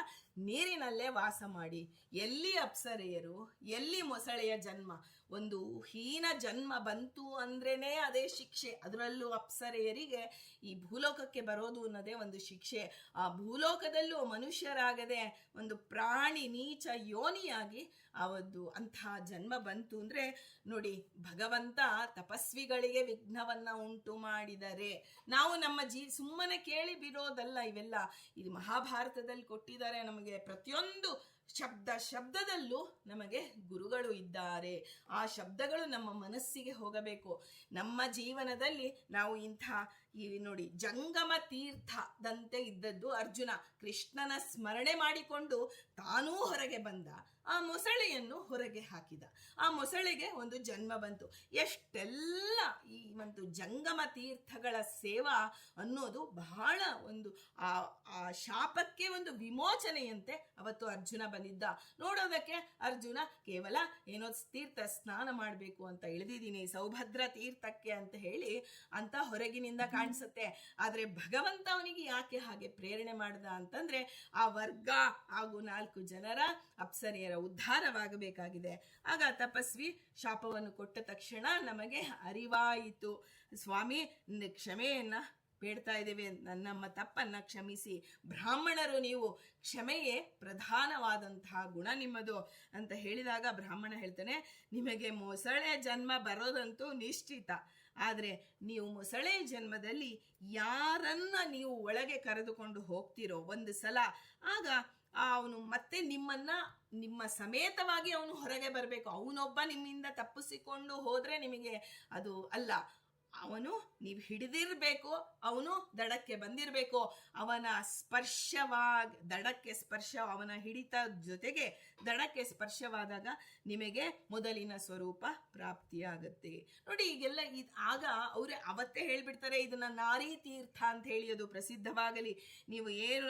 ನೀರಿನಲ್ಲೇ ವಾಸ ಮಾಡಿ. ಎಲ್ಲಿ ಅಪ್ಸರೆಯರು, ಎಲ್ಲಿ ಮೊಸಳೆಯ ಜನ್ಮ? ಒಂದು ಹೀನ ಜನ್ಮ ಬಂತು ಅಂದ್ರೇನೆ ಅದೇ ಶಿಕ್ಷೆ. ಅದರಲ್ಲೂ ಅಪ್ಸರೆಯರಿಗೆ ಈ ಭೂಲೋಕಕ್ಕೆ ಬರೋದು ಅನ್ನೋದೇ ಒಂದು ಶಿಕ್ಷೆ. ಆ ಭೂಲೋಕದಲ್ಲೂ ಮನುಷ್ಯರಾಗದೆ ಒಂದು ಪ್ರಾಣಿ ನೀಚ ಯೋನಿಯಾಗಿ ಅವತ್ತು ಅಂತಹ ಜನ್ಮ ಬಂತು ಅಂದ್ರೆ ನೋಡಿ, ಭಗವಂತ ತಪಸ್ವಿಗಳಿಗೆ ವಿಘ್ನವನ್ನ ಉಂಟು ಮಾಡಿದರೆ ನಾವು ನಮ್ಮ ಸುಮ್ಮನೆ ಕೇಳಿ ಬಿರೋದಲ್ಲ ಇವೆಲ್ಲ. ಇದು ಮಹಾಭಾರತದಲ್ಲಿ ಕೊಟ್ಟಿದ್ದಾರೆ ನಮಗೆ. ಪ್ರತಿಯೊಂದು ಶಬ್ದದಲ್ಲೂ ನಮಗೆ ಗುರುಗಳು ಇದ್ದಾರೆ. ಆ ಶಬ್ದಗಳು ನಮ್ಮ ಮನಸ್ಸಿಗೆ ಹೋಗಬೇಕು. ನಮ್ಮ ಜೀವನದಲ್ಲಿ ನಾವು ನೋಡಿ, ಜಂಗಮ ತೀರ್ಥದಂತೆ ಇದ್ದದ್ದು ಅರ್ಜುನ. ಕೃಷ್ಣನ ಸ್ಮರಣೆ ಮಾಡಿಕೊಂಡು ತಾನೂ ಹೊರಗೆ ಬಂದ, ಆ ಮೊಸಳೆಯನ್ನು ಹೊರಗೆ ಹಾಕಿದ. ಆ ಮೊಸಳೆಗೆ ಒಂದು ಜನ್ಮ ಬಂತು. ಎಷ್ಟೆಲ್ಲ ಈ ಒಂದು ಜಂಗಮ ತೀರ್ಥಗಳ ಸೇವಾ ಅನ್ನೋದು ಬಹಳ ಒಂದು ಆ ಶಾಪಕ್ಕೆ ಒಂದು ವಿಮೋಚನೆಯಂತೆ ಅವತ್ತು ಅರ್ಜುನ ಬಂದಿದ್ದ. ನೋಡೋದಕ್ಕೆ ಅರ್ಜುನ ಕೇವಲ ಏನೋ ತೀರ್ಥ ಸ್ನಾನ ಮಾಡಬೇಕು ಅಂತ ಇಳಿದಿದ್ದೀನಿ ಸೌಭದ್ರ ತೀರ್ಥಕ್ಕೆ ಅಂತ ಹೇಳಿ ಅಂತ ಹೊರಗಿನಿಂದ ಕಾಣಿಸುತ್ತೆ. ಆದ್ರೆ ಭಗವಂತ ಅವನಿಗೆ ಯಾಕೆ ಹಾಗೆ ಪ್ರೇರಣೆ ಮಾಡ್ದ ಅಂತಂದ್ರೆ, ಆ ವರ್ಗ ಹಾಗೂ 4 ಜನರ ಅಪ್ಸರೆಯರ ಉದ್ಧಾರವಾಗಬೇಕಾಗಿದೆ. ಆಗ ತಪಸ್ವಿ ಶಾಪವನ್ನು ಕೊಟ್ಟ ತಕ್ಷಣ ನಮಗೆ ಅರಿವಾಯಿತು, ಸ್ವಾಮಿ ಕ್ಷಮೆಯನ್ನ ಬೇಡ್ತಾ ಇದ್ದೇವೆ, ನಮ್ಮ ತಪ್ಪನ್ನ ಕ್ಷಮಿಸಿ. ಬ್ರಾಹ್ಮಣರು ನೀವು, ಕ್ಷಮೆಯೇ ಪ್ರಧಾನವಾದಂತಹ ಗುಣ ನಿಮ್ಮದು ಅಂತ ಹೇಳಿದಾಗ ಬ್ರಾಹ್ಮಣ ಹೇಳ್ತಾನೆ, ನಿಮಗೆ ಮೊಸಳೆ ಜನ್ಮ ಬರೋದಂತೂ ನಿಶ್ಚಿತ, ಆದರೆ ನೀವು ಮೊಸಳೆ ಜನ್ಮದಲ್ಲಿ ಯಾರನ್ನ ನೀವು ಒಳಗೆ ಕರೆದುಕೊಂಡು ಹೋಗ್ತಿರೋ ಒಂದು ಸಲ, ಆಗ ಅವನು ಮತ್ತೆ ನಿಮ್ಮ ಸಮೇತವಾಗಿ ಅವನು ಹೊರಗೆ ಬರಬೇಕು. ಅವನೊಬ್ಬ ನಿಮ್ಮಿಂದ ತಪ್ಪಿಸಿಕೊಂಡು ಹೋದ್ರೆ ನಿಮಗೆ ಅದು ಅಲ್ಲ. ಅವನು ನೀವು ಹಿಡಿದಿರ್ಬೇಕು, ಅವನು ದಡಕ್ಕೆ ಬಂದಿರಬೇಕು. ಅವನ ದಡಕ್ಕೆ ಸ್ಪರ್ಶ, ಅವನ ಹಿಡಿತ ಜೊತೆಗೆ ದಡಕ್ಕೆ ಸ್ಪರ್ಶವಾದಾಗ ನಿಮಗೆ ಮೊದಲಿನ ಸ್ವರೂಪ ಪ್ರಾಪ್ತಿಯಾಗತ್ತೆ. ನೋಡಿ, ಈಗೆಲ್ಲ ಆಗ ಅವರೇ ಅವತ್ತೇ ಹೇಳ್ಬಿಡ್ತಾರೆ, ಇದನ್ನ ನಾರಿ ತೀರ್ಥ ಅಂತ ಹೇಳಿ ಅದು ಪ್ರಸಿದ್ಧವಾಗಲಿ. ನೀವು ಏನು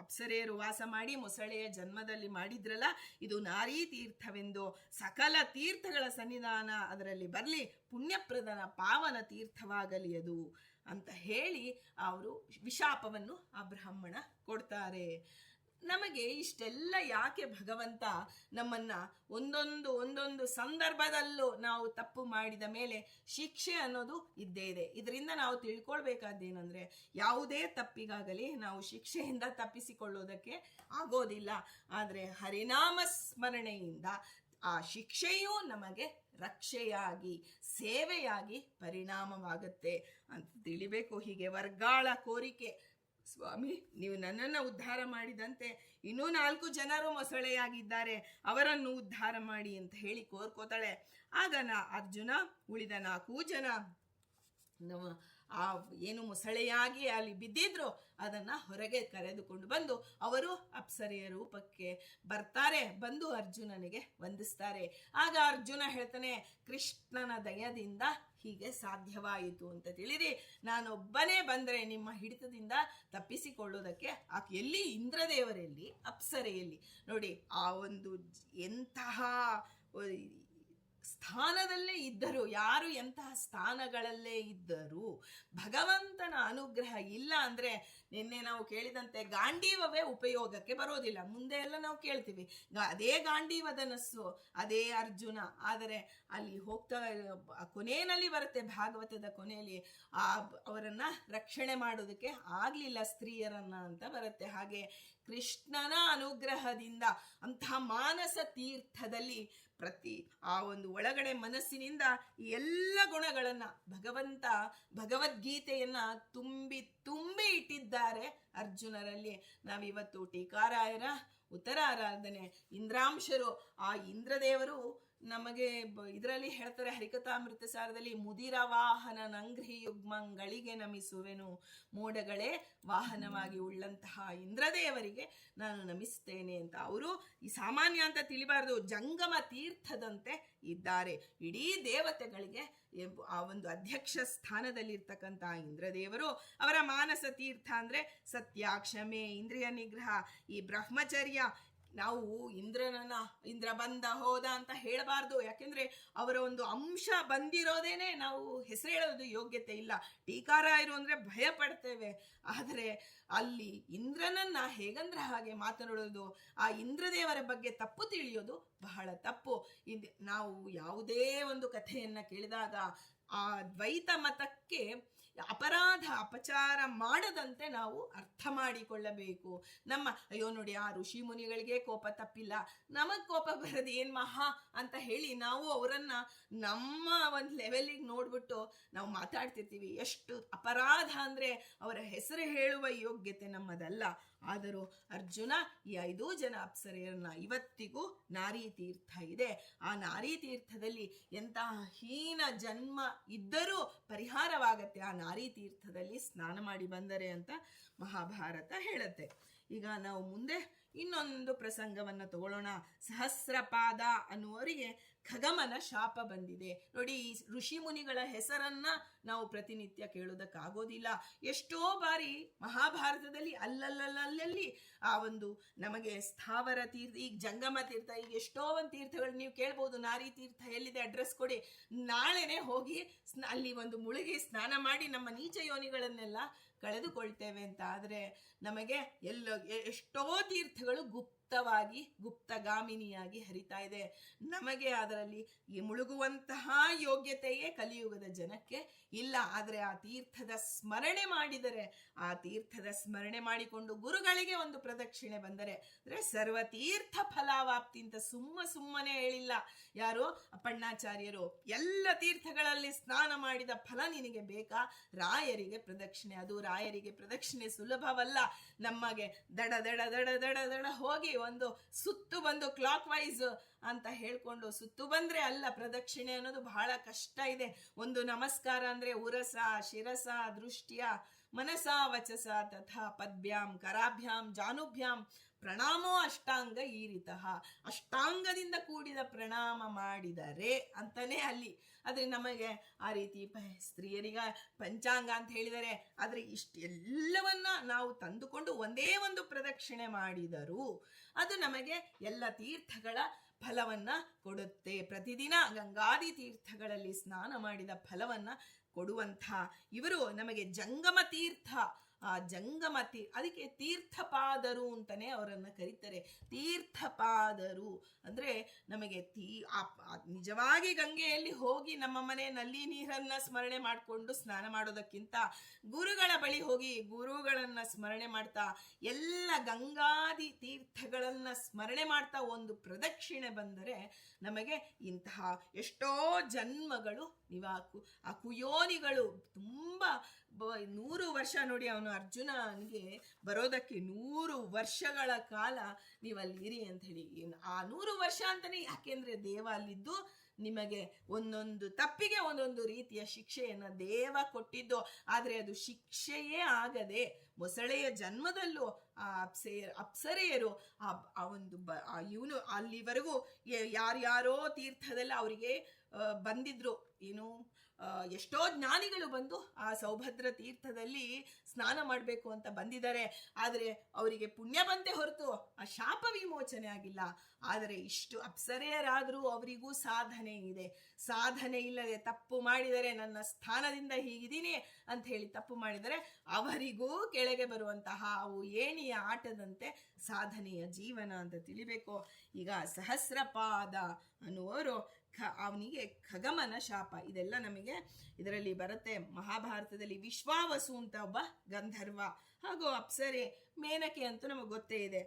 ಅಪ್ಸರೆಯರು ವಾಸ ಮಾಡಿ ಮೊಸಳೆಯ ಜನ್ಮದಲ್ಲಿ ಮಾಡಿದ್ರಲ್ಲ, ಇದು ನಾರಿ ತೀರ್ಥವೆಂದು ಸಕಲ ತೀರ್ಥಗಳ ಸನ್ನಿಧಾನ ಅದರಲ್ಲಿ ಬರಲಿ, ಪುಣ್ಯಪ್ರದನ ಪಾವನ ತೀರ್ಥವಾಗಲಿ ಅದು ಅಂತ ಹೇಳಿ ಅವರು ವಿಶಾಪವನ್ನು ಆ ಬ್ರಾಹ್ಮಣ ಕೊಡ್ತಾರೆ. ನಮಗೆ ಇಷ್ಟೆಲ್ಲ ಯಾಕೆ ಭಗವಂತ ನಮ್ಮನ್ನ ಒಂದೊಂದು ಸಂದರ್ಭದಲ್ಲೂ ನಾವು ತಪ್ಪು ಮಾಡಿದ ಮೇಲೆ ಶಿಕ್ಷೆ ಅನ್ನೋದು ಇದ್ದೇ ಇದೆ. ಇದರಿಂದ ನಾವು ತಿಳ್ಕೊಳ್ಬೇಕಾದ್ದೇನೆಂದ್ರೆ, ಯಾವುದೇ ತಪ್ಪಿಗಾಗಲಿ ನಾವು ಶಿಕ್ಷೆಯಿಂದ ತಪ್ಪಿಸಿಕೊಳ್ಳೋದಕ್ಕೆ ಆಗೋದಿಲ್ಲ. ಆದರೆ ಹರಿನಾಮ ಸ್ಮರಣೆಯಿಂದ ಆ ಶಿಕ್ಷೆಯೂ ನಮಗೆ ರಕ್ಷೆಯಾಗಿ ಸೇವೆಯಾಗಿ ಪರಿಣಾಮವಾಗುತ್ತೆ ಅಂತ ತಿಳಿಬೇಕು. ಹೀಗೆ ವರ್ಗಾಳ ಕೋರಿಕೆ, ಸ್ವಾಮಿ ನೀವು ನನ್ನನ್ನು ಉದ್ಧಾರ ಮಾಡಿದಂತೆ ಇನ್ನೂ 4 ಜನರು ಮೊಸಳೆಯಾಗಿದ್ದಾರೆ, ಅವರನ್ನು ಉದ್ಧಾರ ಮಾಡಿ ಅಂತ ಹೇಳಿ ಕೋರ್ಕೋತಾಳೆ. ಆಗ ಅರ್ಜುನ ಉಳಿದ 4 ಜನ ಆ ಏನು ಮೊಸಳೆಯಾಗಿ ಅಲ್ಲಿ ಬಿದ್ದಿದ್ರು ಅದನ್ನ ಹೊರಗೆ ಕರೆದುಕೊಂಡು ಬಂದು ಅವರು ಅಪ್ಸರೆಯ ರೂಪಕ್ಕೆ ಬರ್ತಾರೆ. ಬಂದು ಅರ್ಜುನನಿಗೆ ವಂದಿಸ್ತಾರೆ. ಆಗ ಅರ್ಜುನ ಹೇಳ್ತಾನೆ, ಕೃಷ್ಣನ ದಯದಿಂದ ಹೀಗೆ ಸಾಧ್ಯವಾಯಿತು ಅಂತ ತಿಳಿರಿ. ನಾನೊಬ್ಬನೇ ಬಂದರೆ ನಿಮ್ಮ ಹಿಡಿತದಿಂದ ತಪ್ಪಿಸಿಕೊಳ್ಳೋದಕ್ಕೆ ಎಲ್ಲಿ ಇಂದ್ರದೇವರಲ್ಲಿ, ಅಪ್ಸರೆಯಲ್ಲಿ ನೋಡಿ ಆ ಒಂದು ಎಂತಹ ಸ್ಥಾನದಲ್ಲೇ ಇದ್ದರು, ಯಾರು ಎಂತಹ ಸ್ಥಾನಗಳಲ್ಲೇ ಇದ್ದರು, ಭಗವಂತನ ಅನುಗ್ರಹ ಇಲ್ಲ ಅಂದ್ರೆ ನಿನ್ನೆ ನಾವು ಕೇಳಿದಂತೆ ಗಾಂಡೀವವೇ ಉಪಯೋಗಕ್ಕೆ ಬರೋದಿಲ್ಲ. ಮುಂದೆ ಎಲ್ಲ ನಾವು ಕೇಳ್ತೀವಿ ಅದೇ ಗಾಂಡೀವ ಧನಸ್ಸು, ಅದೇ ಅರ್ಜುನ. ಆದರೆ ಅಲ್ಲಿ ಹೋಗ್ತಾ ಕೊನೆಯಲ್ಲಿ ಬರುತ್ತೆ, ಭಾಗವತದ ಕೊನೆಯಲ್ಲಿ ಅವರನ್ನ ರಕ್ಷಣೆ ಮಾಡೋದಕ್ಕೆ ಆಗ್ಲಿಲ್ಲ ಸ್ತ್ರೀಯರನ್ನ ಅಂತ ಬರುತ್ತೆ. ಹಾಗೆ ಕೃಷ್ಣನ ಅನುಗ್ರಹದಿಂದ ಅಂತಹ ಮಾನಸ ತೀರ್ಥದಲ್ಲಿ ಆ ಒಂದು ಒಳಗಡೆ ಮನಸ್ಸಿನಿಂದ ಈ ಎಲ್ಲ ಗುಣಗಳನ್ನ ಭಗವದ್ಗೀತೆಯನ್ನ ತುಂಬಿ ಇಟ್ಟಿದ್ದಾರೆ ಅರ್ಜುನರಲ್ಲಿ. ನಾವಿವತ್ತು ಟೀಕಾರಾಯರ ಉತ್ತರಾರಾಧನೆ, ಇಂದ್ರಾಂಶರು, ಆ ಇಂದ್ರದೇವರು ನಮಗೆ ಇದರಲ್ಲಿ ಹೇಳ್ತಾರೆ ಹರಿಕಥಾಮೃತ ಸಾರದಲ್ಲಿ, ಮುದಿರ ವಾಹನ ನಂಘ್ರಿ ಯುಗ್ಮಂಗಳಿಗೆ ನಮಿಸುವೆನು, ಮೋಡಗಳೇ ವಾಹನವಾಗಿ ಉಳ್ಳಂತಹ ಇಂದ್ರದೇವರಿಗೆ ನಾನು ನಮಿಸ್ತೇನೆ ಅಂತ. ಅವರು ಈ ಸಾಮಾನ್ಯ ಅಂತ ತಿಳಿಬಾರದು, ಜಂಗಮ ತೀರ್ಥದಂತೆ ಇದ್ದಾರೆ. ಇಡೀ ದೇವತೆಗಳಿಗೆ ಆ ಒಂದು ಅಧ್ಯಕ್ಷ ಸ್ಥಾನದಲ್ಲಿರ್ತಕ್ಕಂತಹ ಇಂದ್ರದೇವರು, ಅವರ ಮಾನಸ ತೀರ್ಥ ಅಂದ್ರೆ ಸತ್ಯ, ಕ್ಷಮೆ, ಇಂದ್ರಿಯ ನಿಗ್ರಹ, ಈ ಬ್ರಹ್ಮಚರ್ಯ. ನಾವು ಇಂದ್ರ ಬಂದ ಹೋದ ಅಂತ ಹೇಳಬಾರ್ದು, ಯಾಕೆಂದ್ರೆ ಅವರ ಒಂದು ಅಂಶ ಬಂದಿರೋದೇನೆ ನಾವು ಹೆಸರು ಹೇಳೋದು ಯೋಗ್ಯತೆ ಇಲ್ಲ. ಟೀಕಾರಾಯರು ಅಂದ್ರೆ ಭಯ ಪಡ್ತೇವೆ, ಆದರೆ ಅಲ್ಲಿ ಇಂದ್ರನನ್ನ ಹೇಗಂದ್ರೆ ಹಾಗೆ ಮಾತನಾಡೋದು, ಆ ಇಂದ್ರದೇವರ ಬಗ್ಗೆ ತಪ್ಪು ತಿಳಿಯೋದು ಬಹಳ ತಪ್ಪು. ನಾವು ಯಾವುದೇ ಒಂದು ಕಥೆಯನ್ನ ಕೇಳಿದಾಗ ಆ ದ್ವೈತ ಮತಕ್ಕೆ ಅಪಚಾರ ಮಾಡದಂತೆ ನಾವು ಅರ್ಥ ಮಾಡಿಕೊಳ್ಳಬೇಕು. ಅಯ್ಯೋ ನೋಡಿ, ಆ ಋಷಿ ಮುನಿಗಳಿಗೆ ಕೋಪ ತಪ್ಪಿಲ್ಲ, ನಮಗ್ ಕೋಪ ಬರೋದು ಏನ್ ಮಹಾ ಅಂತ ಹೇಳಿ ನಾವು ಅವರನ್ನ ನಮ್ಮ ಒಂದು ಲೆವೆಲಿಗೆ ನೋಡ್ಬಿಟ್ಟು ನಾವು ಮಾತಾಡ್ತಿರ್ತೀವಿ. ಎಷ್ಟು ಅಪರಾಧ ಅಂದ್ರೆ ಅವರ ಹೆಸರು ಹೇಳುವ ಯೋಗ್ಯತೆ ನಮ್ಮದಲ್ಲ. ಆದರೂ ಅರ್ಜುನ ಈ 5 ಜನ ಅಪ್ಸರೆಯರನ್ನ ಇವತ್ತಿಗೂ ನಾರಿ ತೀರ್ಥ ಇದೆ. ಆ ನಾರಿ ತೀರ್ಥದಲ್ಲಿ ಎಂತಹ ಹೀನ ಜನ್ಮ ಇದ್ದರೂ ಪರಿಹಾರವಾಗತ್ತೆ ಆ ನಾರಿ ತೀರ್ಥದಲ್ಲಿ ಸ್ನಾನ ಮಾಡಿ ಬಂದರೆ ಅಂತ ಮಹಾಭಾರತ ಹೇಳುತ್ತೆ. ಈಗ ನಾವು ಮುಂದೆ ಇನ್ನೊಂದು ಪ್ರಸಂಗವನ್ನ ತಗೊಳ್ಳೋಣ. ಸಹಸ್ರಪಾದ ಅನ್ನುವರಿಗೆ ಖಗಮನ ಶಾಪ ಬಂದಿದೆ. ನೋಡಿ, ಈ ಋಷಿ ಮುನಿಗಳ ಹೆಸರನ್ನ ನಾವು ಪ್ರತಿನಿತ್ಯ ಕೇಳೋದಕ್ಕಾಗೋದಿಲ್ಲ. ಎಷ್ಟೋ ಬಾರಿ ಮಹಾಭಾರತದಲ್ಲಿ ಅಲ್ಲಲ್ಲಿ ಆ ಒಂದು ನಮಗೆ ಸ್ಥಾವರ ತೀರ್ಥ, ಈಗ ಜಂಗಮ ತೀರ್ಥ, ಈಗ ಎಷ್ಟೋ ಒಂದು ತೀರ್ಥಗಳು ನೀವು ಕೇಳ್ಬೋದು. ನಾರಿ ತೀರ್ಥ ಎಲ್ಲಿದೆ, ಅಡ್ರೆಸ್ ಕೊಡಿ, ನಾಳೆನೆ ಹೋಗಿ ಅಲ್ಲಿ ಒಂದು ಮುಳುಗಿ ಸ್ನಾನ ಮಾಡಿ ನಮ್ಮ ನೀಚ ಯೋನಿಗಳನ್ನೆಲ್ಲ ಕಳೆದುಕೊಳ್ತೇವೆ ಅಂತ. ಆದರೆ ನಮಗೆ ಎಷ್ಟೋ ತೀರ್ಥಗಳು ಗುಪ್ತಗಾಮಿನಿಯಾಗಿ ಹರಿತಾ ಇದೆ. ನಮಗೆ ಅದರಲ್ಲಿ ಈ ಮುಳುಗುವಂತಹ ಯೋಗ್ಯತೆಯೇ ಕಲಿಯುಗದ ಜನಕ್ಕೆ ಇಲ್ಲ. ಆದರೆ ಆ ತೀರ್ಥದ ಸ್ಮರಣೆ ಮಾಡಿದರೆ, ಆ ತೀರ್ಥದ ಸ್ಮರಣೆ ಮಾಡಿಕೊಂಡು ಗುರುಗಳಿಗೆ ಒಂದು ಪ್ರದಕ್ಷಿಣೆ ಬಂದರೆ, ಅಂದ್ರೆ ಸರ್ವತೀರ್ಥ ಫಲಾವಾಪ್ತಿ ಅಂತ ಸುಮ್ಮನೆ ಹೇಳಿಲ್ಲ ಯಾರು, ಅಪ್ಪಣ್ಣಾಚಾರ್ಯರು. ಎಲ್ಲ ತೀರ್ಥಗಳಲ್ಲಿ ಸ್ನಾನ ಮಾಡಿದ ಫಲ ನಿನಗೆ ಬೇಕಾ, ರಾಯರಿಗೆ ಪ್ರದಕ್ಷಿಣೆ. ಅದು ರಾಯರಿಗೆ ಪ್ರದಕ್ಷಿಣೆ ಸುಲಭವಲ್ಲ. ನಮಗೆ ದಡ ದಡ ದಡ ದಡ ದಡ ಹೋಗಿ ಒಂದು ಸುತ್ತು ಬಂದು ಕ್ಲಾಕ್ ವೈಸ್ ಅಂತ ಹೇಳ್ಕೊಂಡು ಸುತ್ತು ಬಂದ್ರೆ ಅಲ್ಲ, ಪ್ರದಕ್ಷಿಣೆ ಅನ್ನೋದು ಬಹಳ ಕಷ್ಟ ಇದೆ. ಒಂದು ನಮಸ್ಕಾರ ಅಂದ್ರೆ ಉರಸ ಶಿರಸ ದೃಷ್ಟಿಯ ಮನಸ ವಚಸ ತಥಾ ಪದ್ಭ್ಯಾಂ ಕರಾಭ್ಯಾಂ ಜಾನುಭ್ಯಾಂ ಪ್ರಣಾಮೋ ಅಷ್ಟಾಂಗ ಈರಿತಃ. ಅಷ್ಟಾಂಗದಿಂದ ಕೂಡಿದ ಪ್ರಣಾಮ ಮಾಡಿದರೆ ಅಂತಾನೆ ಅಲ್ಲಿ. ಆದ್ರೆ ನಮಗೆ ಆ ರೀತಿ ಸ್ತ್ರೀಯರಿಗ ಪಂಚಾಂಗ ಅಂತ ಹೇಳಿದರೆ, ಆದ್ರೆ ಇಷ್ಟೆಲ್ಲವನ್ನ ನಾವು ತಂದುಕೊಂಡು ಒಂದೇ ಒಂದು ಪ್ರದಕ್ಷಿಣೆ ಮಾಡಿದರೂ ಅದು ನಮಗೆ ಎಲ್ಲ ತೀರ್ಥಗಳ ಫಲವನ್ನ ಕೊಡುತ್ತೆ. ಪ್ರತಿದಿನ ಗಂಗಾದಿ ತೀರ್ಥಗಳಲ್ಲಿ ಸ್ನಾನ ಮಾಡಿದ ಫಲವನ್ನ ಕೊಡುವಂಥ ಇವರು ನಮಗೆ ಜಂಗಮ ತೀರ್ಥ, ಆ ಜಂಗಮ ಅದಕ್ಕೆ ತೀರ್ಥಪಾದರು ಅಂತಾನೆ ಅವರನ್ನ ಕರೀತಾರೆ. ತೀರ್ಥಪಾದರು ಅಂದ್ರೆ ನಮಗೆ ನಿಜವಾಗಿ ಗಂಗೆಯಲ್ಲಿ ಹೋಗಿ ನಮ್ಮ ಮನೆ ನಲ್ಲಿ ನೀರನ್ನ ಸ್ಮರಣೆ ಮಾಡಿಕೊಂಡು ಸ್ನಾನ ಮಾಡೋದಕ್ಕಿಂತ ಗುರುಗಳ ಬಳಿ ಹೋಗಿ ಗುರುಗಳನ್ನ ಸ್ಮರಣೆ ಮಾಡ್ತಾ ಎಲ್ಲ ಗಂಗಾದಿ ತೀರ್ಥಗಳನ್ನ ಸ್ಮರಣೆ ಮಾಡ್ತಾ ಒಂದು ಪ್ರದಕ್ಷಿಣೆ ಬಂದರೆ ನಮಗೆ ಇಂತಹ ಎಷ್ಟೋ ಜನ್ಮಗಳು ಆ ಕುಯೋನಿಗಳು ತುಂಬಾ 100 ವರ್ಷ ನೋಡಿ, ಅವನು ಅರ್ಜುನನಿಗೆ ಬರೋದಕ್ಕೆ 100 ವರ್ಷಗಳ ಕಾಲ ನೀವಲ್ಲಿ ಇರಿ ಅಂತ ಹೇಳಿ. ಆ 100 ವರ್ಷ ಅಂತಾನೆ ಯಾಕೆಂದ್ರೆ ದೇವ ಅಲ್ಲಿದ್ದು ನಿಮಗೆ ಒಂದೊಂದು ತಪ್ಪಿಗೆ ಒಂದೊಂದು ರೀತಿಯ ಶಿಕ್ಷೆಯನ್ನ ದೇವ ಕೊಟ್ಟಿದ್ದು. ಆದ್ರೆ ಅದು ಶಿಕ್ಷೆಯೇ ಆಗದೆ ಮೊಸಳೆಯ ಜನ್ಮದಲ್ಲೂ ಆ ಅಪ್ಸರೆಯರು ಆ ಒಂದು ಇವನು ಅಲ್ಲಿವರೆಗೂ ಯಾರ್ಯಾರೋ ತೀರ್ಥದಲ್ಲಿ ಅವರಿಗೆ ಬಂದಿದ್ರು, ಏನು ಎಷ್ಟೋ ಜ್ಞಾನಿಗಳು ಬಂದು ಆ ಸೌಭದ್ರ ತೀರ್ಥದಲ್ಲಿ ಸ್ನಾನ ಮಾಡಬೇಕು ಅಂತ ಬಂದಿದ್ದಾರೆ. ಆದರೆ ಅವರಿಗೆ ಪುಣ್ಯ ಬಂತೆ ಹೊರತು ಆ ಶಾಪ ವಿಮೋಚನೆ ಆಗಿಲ್ಲ. ಆದರೆ ಇಷ್ಟು ಅಪ್ಸರೆಯರಾದರೂ ಅವರಿಗೂ ಸಾಧನೆ ಇದೆ. ಸಾಧನೆ ಇಲ್ಲದೆ ತಪ್ಪು ಮಾಡಿದರೆ, ನನ್ನ ಸ್ಥಾನದಿಂದ ಹೀಗಿದ್ದೀನಿ ಅಂತ ಹೇಳಿ ತಪ್ಪು ಮಾಡಿದರೆ ಅವರಿಗೂ ಕೆಳಗೆ ಬರುವಂತಹ ಅವು ಏಣಿಯ ಆಟದಂತೆ ಸಾಧನೆಯ ಜೀವನ ಅಂತ ತಿಳಿಬೇಕು. ಈಗ ಸಹಸ್ರಪಾದ ಅನ್ನುವರು ಅವನಿಗೆ ಖಗಮನ ಶಾಪ, ಇದೆಲ್ಲ ನಮಗೆ ಇದರಲ್ಲಿ ಬರುತ್ತೆ. ಮಹಾಭಾರತದಲ್ಲಿ ವಿಶ್ವಾವಸು ಅಂತ ಒಬ್ಬ ಗಂಧರ್ವ, ಹಾಗೂ ಅಪ್ಸರೆ ಮೇನಕೆ ಅಂತೂ ನಮಗೆ ಗೊತ್ತೇ ಇದೆ.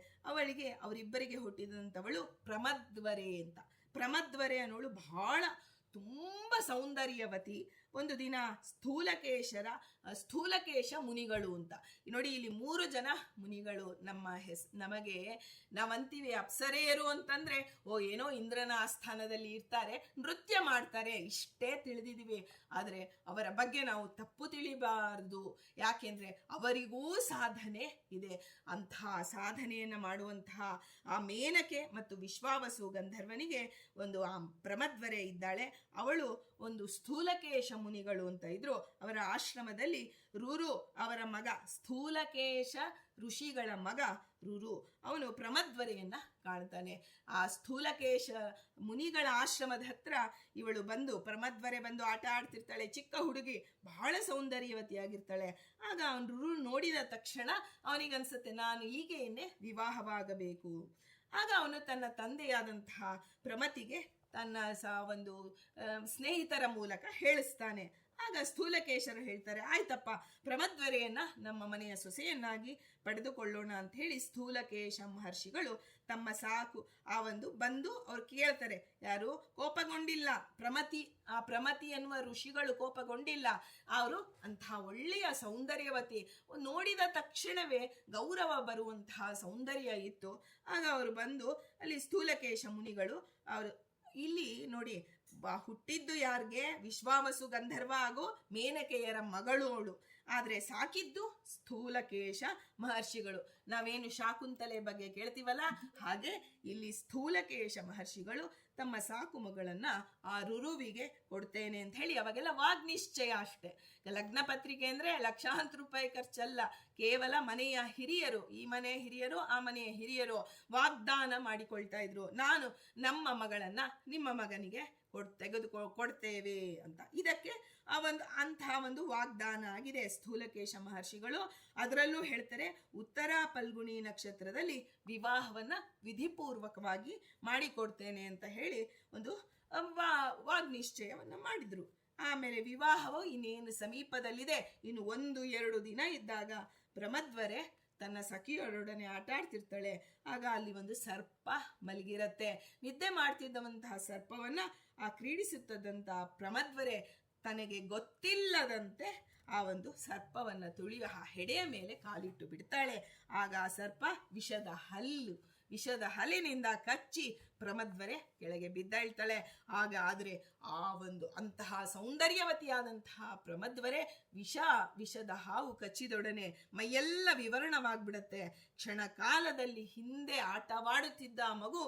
ಅವರಿಬ್ಬರಿಗೆ ಹುಟ್ಟಿದಂಥವಳು ಪ್ರಮದ್ವರೆ ಅಂತ. ಪ್ರಮದ್ವರೆ ಅನ್ನೋಳು ಬಹಳ ತುಂಬ ಸೌಂದರ್ಯವತಿ. ಒಂದು ದಿನ ಸ್ಥೂಲಕೇಶ ಮುನಿಗಳು ಅಂತ ನೋಡಿ, ಇಲ್ಲಿ 3 ಜನ ಮುನಿಗಳು ನಮಗೆ ನಾವಂತೀವಿ ಅಪ್ಸರೆಯರು ಅಂತಂದ್ರೆ ಏನೋ ಇಂದ್ರನ ಆಸ್ಥಾನದಲ್ಲಿ ಇರ್ತಾರೆ, ನೃತ್ಯ ಮಾಡ್ತಾರೆ, ಇಷ್ಟೇ ತಿಳಿದಿದ್ದೀವಿ. ಆದರೆ ಅವರ ಬಗ್ಗೆ ನಾವು ತಪ್ಪು ತಿಳಿಬಾರದು. ಯಾಕೆಂದ್ರೆ ಅವರಿಗೂ ಸಾಧನೆ ಇದೆ. ಅಂತಹ ಸಾಧನೆಯನ್ನ ಮಾಡುವಂತಹ ಆ ಮೇನಕೆ ಮತ್ತು ವಿಶ್ವಾವಸು ಗಂಧರ್ವನಿಗೆ ಒಂದು ಆ ಪ್ರಮದ್ವರೆ ಇದ್ದಾಳೆ. ಅವಳು ಒಂದು ಸ್ಥೂಲಕೇಶ ಮುನಿಗಳು ಅಂತ ಇದ್ರು. ಅವರ ಆಶ್ರಮದಲ್ಲಿ ರುರು ಅವರ ಮಗ, ಸ್ಥೂಲಕೇಶ ಋಷಿಗಳ ಮಗ ರುರು, ಅವನು ಪ್ರಮದ್ವರೆಯನ್ನ ಕಾಣ್ತಾನೆ. ಆ ಸ್ಥೂಲಕೇಶ ಮುನಿಗಳ ಆಶ್ರಮದ ಹತ್ರ ಇವಳು ಪ್ರಮದ್ವರೆ ಬಂದು ಆಟ ಆಡ್ತಿರ್ತಾಳೆ. ಚಿಕ್ಕ ಹುಡುಗಿ, ಬಹಳ ಸೌಂದರ್ಯವತಿಯಾಗಿರ್ತಾಳೆ. ಆಗ ಅವನು ರುರು ನೋಡಿದ ತಕ್ಷಣ ಅವನಿಗನ್ಸುತ್ತೆ, ನಾನು ಹೀಗೇನೆ ವಿವಾಹವಾಗಬೇಕು. ಆಗ ಅವನು ತನ್ನ ತಂದೆಯಾದಂತಹ ಪ್ರಮತಿಗೆ ತನ್ನ ಒಂದು ಸ್ನೇಹಿತರ ಮೂಲಕ ಹೇಳಿಸ್ತಾನೆ. ಆಗ ಸ್ಥೂಲಕೇಶರು ಹೇಳ್ತಾರೆ, ಆಯ್ತಪ್ಪ, ಪ್ರಮದ್ವರೆಯನ್ನ ನಮ್ಮ ಮನೆಯ ಸೊಸೆಯನ್ನಾಗಿ ಪಡೆದುಕೊಳ್ಳೋಣ ಅಂತ ಹೇಳಿ ಸ್ಥೂಲಕೇಶ ಮಹರ್ಷಿಗಳು ತಮ್ಮ ಸಾಕು ಬಂದು ಅವ್ರು ಕೇಳ್ತಾರೆ. ಯಾರು ಕೋಪಗೊಂಡಿಲ್ಲ, ಪ್ರಮತಿ ಎನ್ನುವ ಋಷಿಗಳು ಕೋಪಗೊಂಡಿಲ್ಲ. ಅವರು ಅಂತಹ ಒಳ್ಳೆಯ ಸೌಂದರ್ಯವತಿ, ನೋಡಿದ ತಕ್ಷಣವೇ ಗೌರವ ಬರುವಂತಹ ಸೌಂದರ್ಯ ಇತ್ತು. ಆಗ ಅವರು ಬಂದು ಅಲ್ಲಿ ಸ್ಥೂಲಕೇಶ ಮುನಿಗಳು ಅವರು ಇಲ್ಲಿ ನೋಡಿ, ಹುಟ್ಟಿದ್ದು ಯಾರಿಗೆ? ವಿಶ್ವಾವಸು ಗಂಧರ್ವ ಹಾಗೂ ಮೇನಕೆಯರ ಮಗಳು ಅವಳು. ಆದ್ರೆ ಸಾಕಿದ್ದು ಸ್ಥೂಲಕೇಶ ಮಹರ್ಷಿಗಳು. ನಾವೇನು ಶಾಕುಂತಲೆ ಬಗ್ಗೆ ಕೇಳ್ತೀವಲ್ಲ, ಹಾಗೆ ಇಲ್ಲಿ ಸ್ಥೂಲಕೇಶ ಮಹರ್ಷಿಗಳು ತಮ್ಮ ಸಾಕು ಮಗಳನ್ನ ಆ ರುರುವಿಗೆ ಕೊಡ್ತೇನೆ ಅಂತ ಹೇಳಿ, ಅವಾಗೆಲ್ಲ ವಾಗ್ನಿಶ್ಚಯ ಅಷ್ಟೇ. ಲಗ್ನ ಪತ್ರಿಕೆ ಅಂದ್ರೆ ಲಕ್ಷಾಂತರ ರೂಪಾಯಿ ಖರ್ಚಲ್ಲ, ಕೇವಲ ಮನೆಯ ಹಿರಿಯರು, ಈ ಮನೆಯ ಹಿರಿಯರು ಆ ಮನೆಯ ಹಿರಿಯರು ವಾಗ್ದಾನ ಮಾಡಿಕೊಳ್ತಾ ಇದ್ರು, ನಾನು ನಮ್ಮ ಮಗಳನ್ನ ನಿಮ್ಮ ಮಗನಿಗೆ ಕೊಡ್ತೇವೆ ಅಂತ. ಇದಕ್ಕೆ ಅಂತಹ ಒಂದು ವಾಗ್ದಾನ ಆಗಿದೆ ಸ್ಥೂಲಕೇಶ ಮಹರ್ಷಿಗಳು. ಅದರಲ್ಲೂ ಹೇಳ್ತಾರೆ, ಉತ್ತರ ಫಲ್ಗುಣಿ ನಕ್ಷತ್ರದಲ್ಲಿ ವಿವಾಹವನ್ನ ವಿಧಿಪೂರ್ವಕವಾಗಿ ಮಾಡಿಕೊಡ್ತೇನೆ ಅಂತ ಹೇಳಿ ಒಂದು ವಾಗ್ನಿಶ್ಚಯವನ್ನ ಮಾಡಿದ್ರು. ಆಮೇಲೆ ವಿವಾಹವು ಇನ್ನೇನು ಸಮೀಪದಲ್ಲಿದೆ, ಇನ್ನು 1-2 ದಿನ ಇದ್ದಾಗ ಪ್ರಮದ್ವರೆ ತನ್ನ ಸಖಿಯರೊಡನೆ ಆಟ ಆಡ್ತಿರ್ತಾಳೆ. ಆಗ ಅಲ್ಲಿ ಒಂದು ಸರ್ಪ ಮಲಗಿರತ್ತೆ. ನಿದ್ದೆ ಮಾಡ್ತಿದ್ದಂತಹ ಸರ್ಪವನ್ನ ಕ್ರೀಡಿಸುತ್ತದಂತ ಪ್ರಮದ್ವರೆ ತನಗೆ ಗೊತ್ತಿಲ್ಲದಂತೆ ಆ ಒಂದು ಸರ್ಪವನ್ನ ತುಳಿಯುವ ಹೆಡೆಯ ಮೇಲೆ ಕಾಲಿಟ್ಟು ಬಿಡ್ತಾಳೆ. ಆಗ ಆ ಸರ್ಪ ವಿಷದ ಹಲ್ಲಿನಿಂದ ಕಚ್ಚಿ ಪ್ರಮದ್ವರೆ ಕೆಳಗೆ ಬಿದ್ದಾಳ್ತಾಳೆ. ಆದರೆ ಅಂತಹ ಸೌಂದರ್ಯವತಿಯಾದಂತಹ ಪ್ರಮದ್ವರೆ ವಿಷದ ಹಾವು ಕಚ್ಚಿದೊಡನೆ ಮೈಯೆಲ್ಲ ವಿವರಣವಾಗ್ಬಿಡತ್ತೆ. ಕ್ಷಣ ಕಾಲದಲ್ಲಿ ಹಿಂದೆ ಆಟವಾಡುತ್ತಿದ್ದ ಆ ಮಗು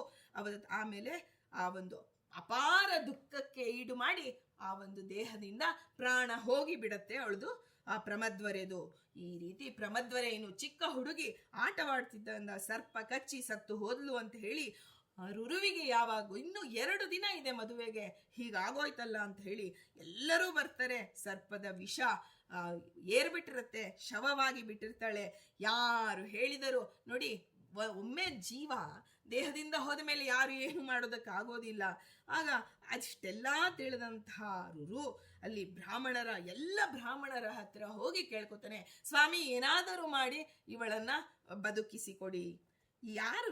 ಆಮೇಲೆ ಆ ಒಂದು ಅಪಾರ ದುಃಖಕ್ಕೆ ಈಡು ಮಾಡಿ ಆ ಒಂದು ದೇಹದಿಂದ ಪ್ರಾಣ ಹೋಗಿ ಬಿಡತ್ತೆ ಅವಳದು, ಆ ಪ್ರಮದ್ವರೆದು. ಈ ರೀತಿ ಪ್ರಮದ್ವರೆ ಇನ್ನು ಚಿಕ್ಕ ಹುಡುಗಿ ಆಟವಾಡ್ತಿದ್ದ ಸರ್ಪ ಕಚ್ಚಿ ಸತ್ತು ಹೋದ್ಲು ಅಂತ ಹೇಳಿ ರುರುವಿಗೆ ಯಾವಾಗ ಇನ್ನು 2 ದಿನ ಇದೆ ಮದುವೆಗೆ, ಹೀಗಾಗೋಯ್ತಲ್ಲ ಅಂತ ಹೇಳಿ ಎಲ್ಲರೂ ಬರ್ತಾರೆ. ಸರ್ಪದ ವಿಷ ಏರ್ಬಿಟ್ಟಿರತ್ತೆ, ಶವವಾಗಿ ಬಿಟ್ಟಿರ್ತಾಳೆ. ಯಾರು ಹೇಳಿದರು ನೋಡಿ, ಒಮ್ಮೆ ಜೀವ ದೇಹದಿಂದ ಹೋದ ಮೇಲೆ ಯಾರು ಏನು ಮಾಡೋದಕ್ಕಾಗೋದಿಲ್ಲ. ಆಗ ಅಷ್ಟೆಲ್ಲ ತಿಳಿದಂತಹ ರುರು ಅಲ್ಲಿ ಎಲ್ಲ ಬ್ರಾಹ್ಮಣರ ಹತ್ರ ಹೋಗಿ ಕೇಳ್ಕೊತಾನೆ, ಸ್ವಾಮಿ ಏನಾದರೂ ಮಾಡಿ ಇವಳನ್ನ ಬದುಕಿಸಿಕೊಡಿ. ಯಾರು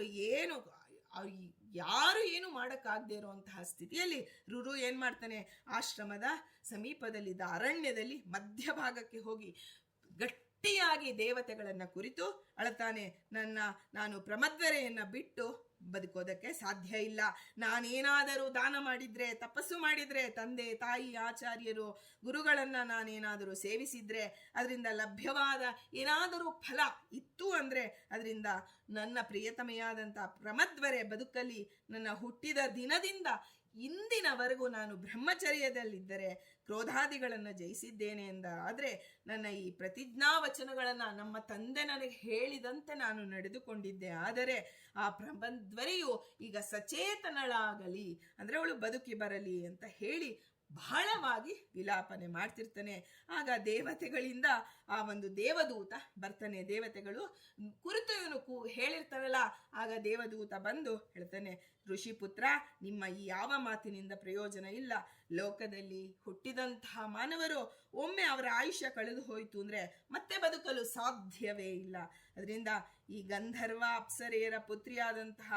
ಏನು ಮಾಡಕ್ಕಾಗದೇ ಇರುವಂತಹ ಸ್ಥಿತಿಯಲ್ಲಿ ರುರು ಏನ್ ಮಾಡ್ತಾನೆ, ಆಶ್ರಮದ ಸಮೀಪದಲ್ಲಿದ್ದ ಅರಣ್ಯದಲ್ಲಿ ಮಧ್ಯಭಾಗಕ್ಕೆ ಹೋಗಿ ಗಟ್ಟಿಯಾಗಿ ದೇವತೆಗಳನ್ನ ಕುರಿತು ಅಳತಾನೆ. ನಾನು ಪ್ರಮದ್ವರೆಯನ್ನ ಬಿಟ್ಟು ಬದುಕೋದಕ್ಕೆ ಸಾಧ್ಯ ಇಲ್ಲ. ನಾನೇನಾದರೂ ದಾನ ಮಾಡಿದ್ರೆ, ತಪಸ್ಸು ಮಾಡಿದ್ರೆ, ತಂದೆ ತಾಯಿ ಆಚಾರ್ಯರು ಗುರುಗಳನ್ನ ನಾನೇನಾದರೂ ಸೇವಿಸಿದ್ರೆ, ಅದರಿಂದ ಲಭ್ಯವಾದ ಏನಾದರೂ ಫಲ ಇತ್ತು ಅಂದ್ರೆ ಅದರಿಂದ ನನ್ನ ಪ್ರಿಯತಮೆಯಾದಂಥ ಪ್ರಮದ್ವರೆ ಬದುಕಲಿ. ನನ್ನ ಹುಟ್ಟಿದ ದಿನದಿಂದ ಇಂದಿನವರೆಗೂ ನಾನು ಬ್ರಹ್ಮಚರ್ಯದಲ್ಲಿದ್ದರೆ ಕ್ರೋಧಾದಿಗಳನ್ನು ಜಯಿಸಿದ್ದೇನೆ ಆದರೆ ನನ್ನ ಈ ಪ್ರತಿಜ್ಞಾವಚನಗಳನ್ನು ನಮ್ಮ ತಂದೆ ನನಗೆ ಹೇಳಿದಂತೆ ನಾನು ನಡೆದುಕೊಂಡಿದ್ದೆ. ಆದರೆ ಆ ಪ್ರಮದ್ವರೆಯು ಈಗ ಸಚೇತನಳಾಗಲಿ, ಅಂದರೆ ಅವಳು ಬದುಕಿ ಬರಲಿ ಅಂತ ಹೇಳಿ ಬಹಳವಾಗಿ ವಿಲಾಪನೆ ಮಾಡ್ತಿರ್ತಾನೆ. ಆಗ ದೇವತೆಗಳಿಂದ ಆ ಒಂದು ದೇವದೂತ ಬರ್ತಾನೆ. ದೇವತೆಗಳು ಕುರಿತು ಇವನು ಹೇಳಿರ್ತಾರಲ್ಲ, ಆಗ ದೇವದೂತ ಬಂದು ಹೇಳ್ತಾನೆ, ಋಷಿಪುತ್ರ, ನಿಮ್ಮ ಈ ಯಾವ ಮಾತಿನಿಂದ ಪ್ರಯೋಜನ ಇಲ್ಲ. ಲೋಕದಲ್ಲಿ ಹುಟ್ಟಿದಂತಹ ಮಾನವರು ಒಮ್ಮೆ ಅವರ ಆಯುಷ್ಯ ಕಳೆದು ಹೋಯಿತು ಅಂದರೆ ಮತ್ತೆ ಬದುಕಲು ಸಾಧ್ಯವೇ ಇಲ್ಲ. ಅದರಿಂದ ಈ ಗಂಧರ್ವ ಅಪ್ಸರೆಯರ ಪುತ್ರಿಯಾದಂತಹ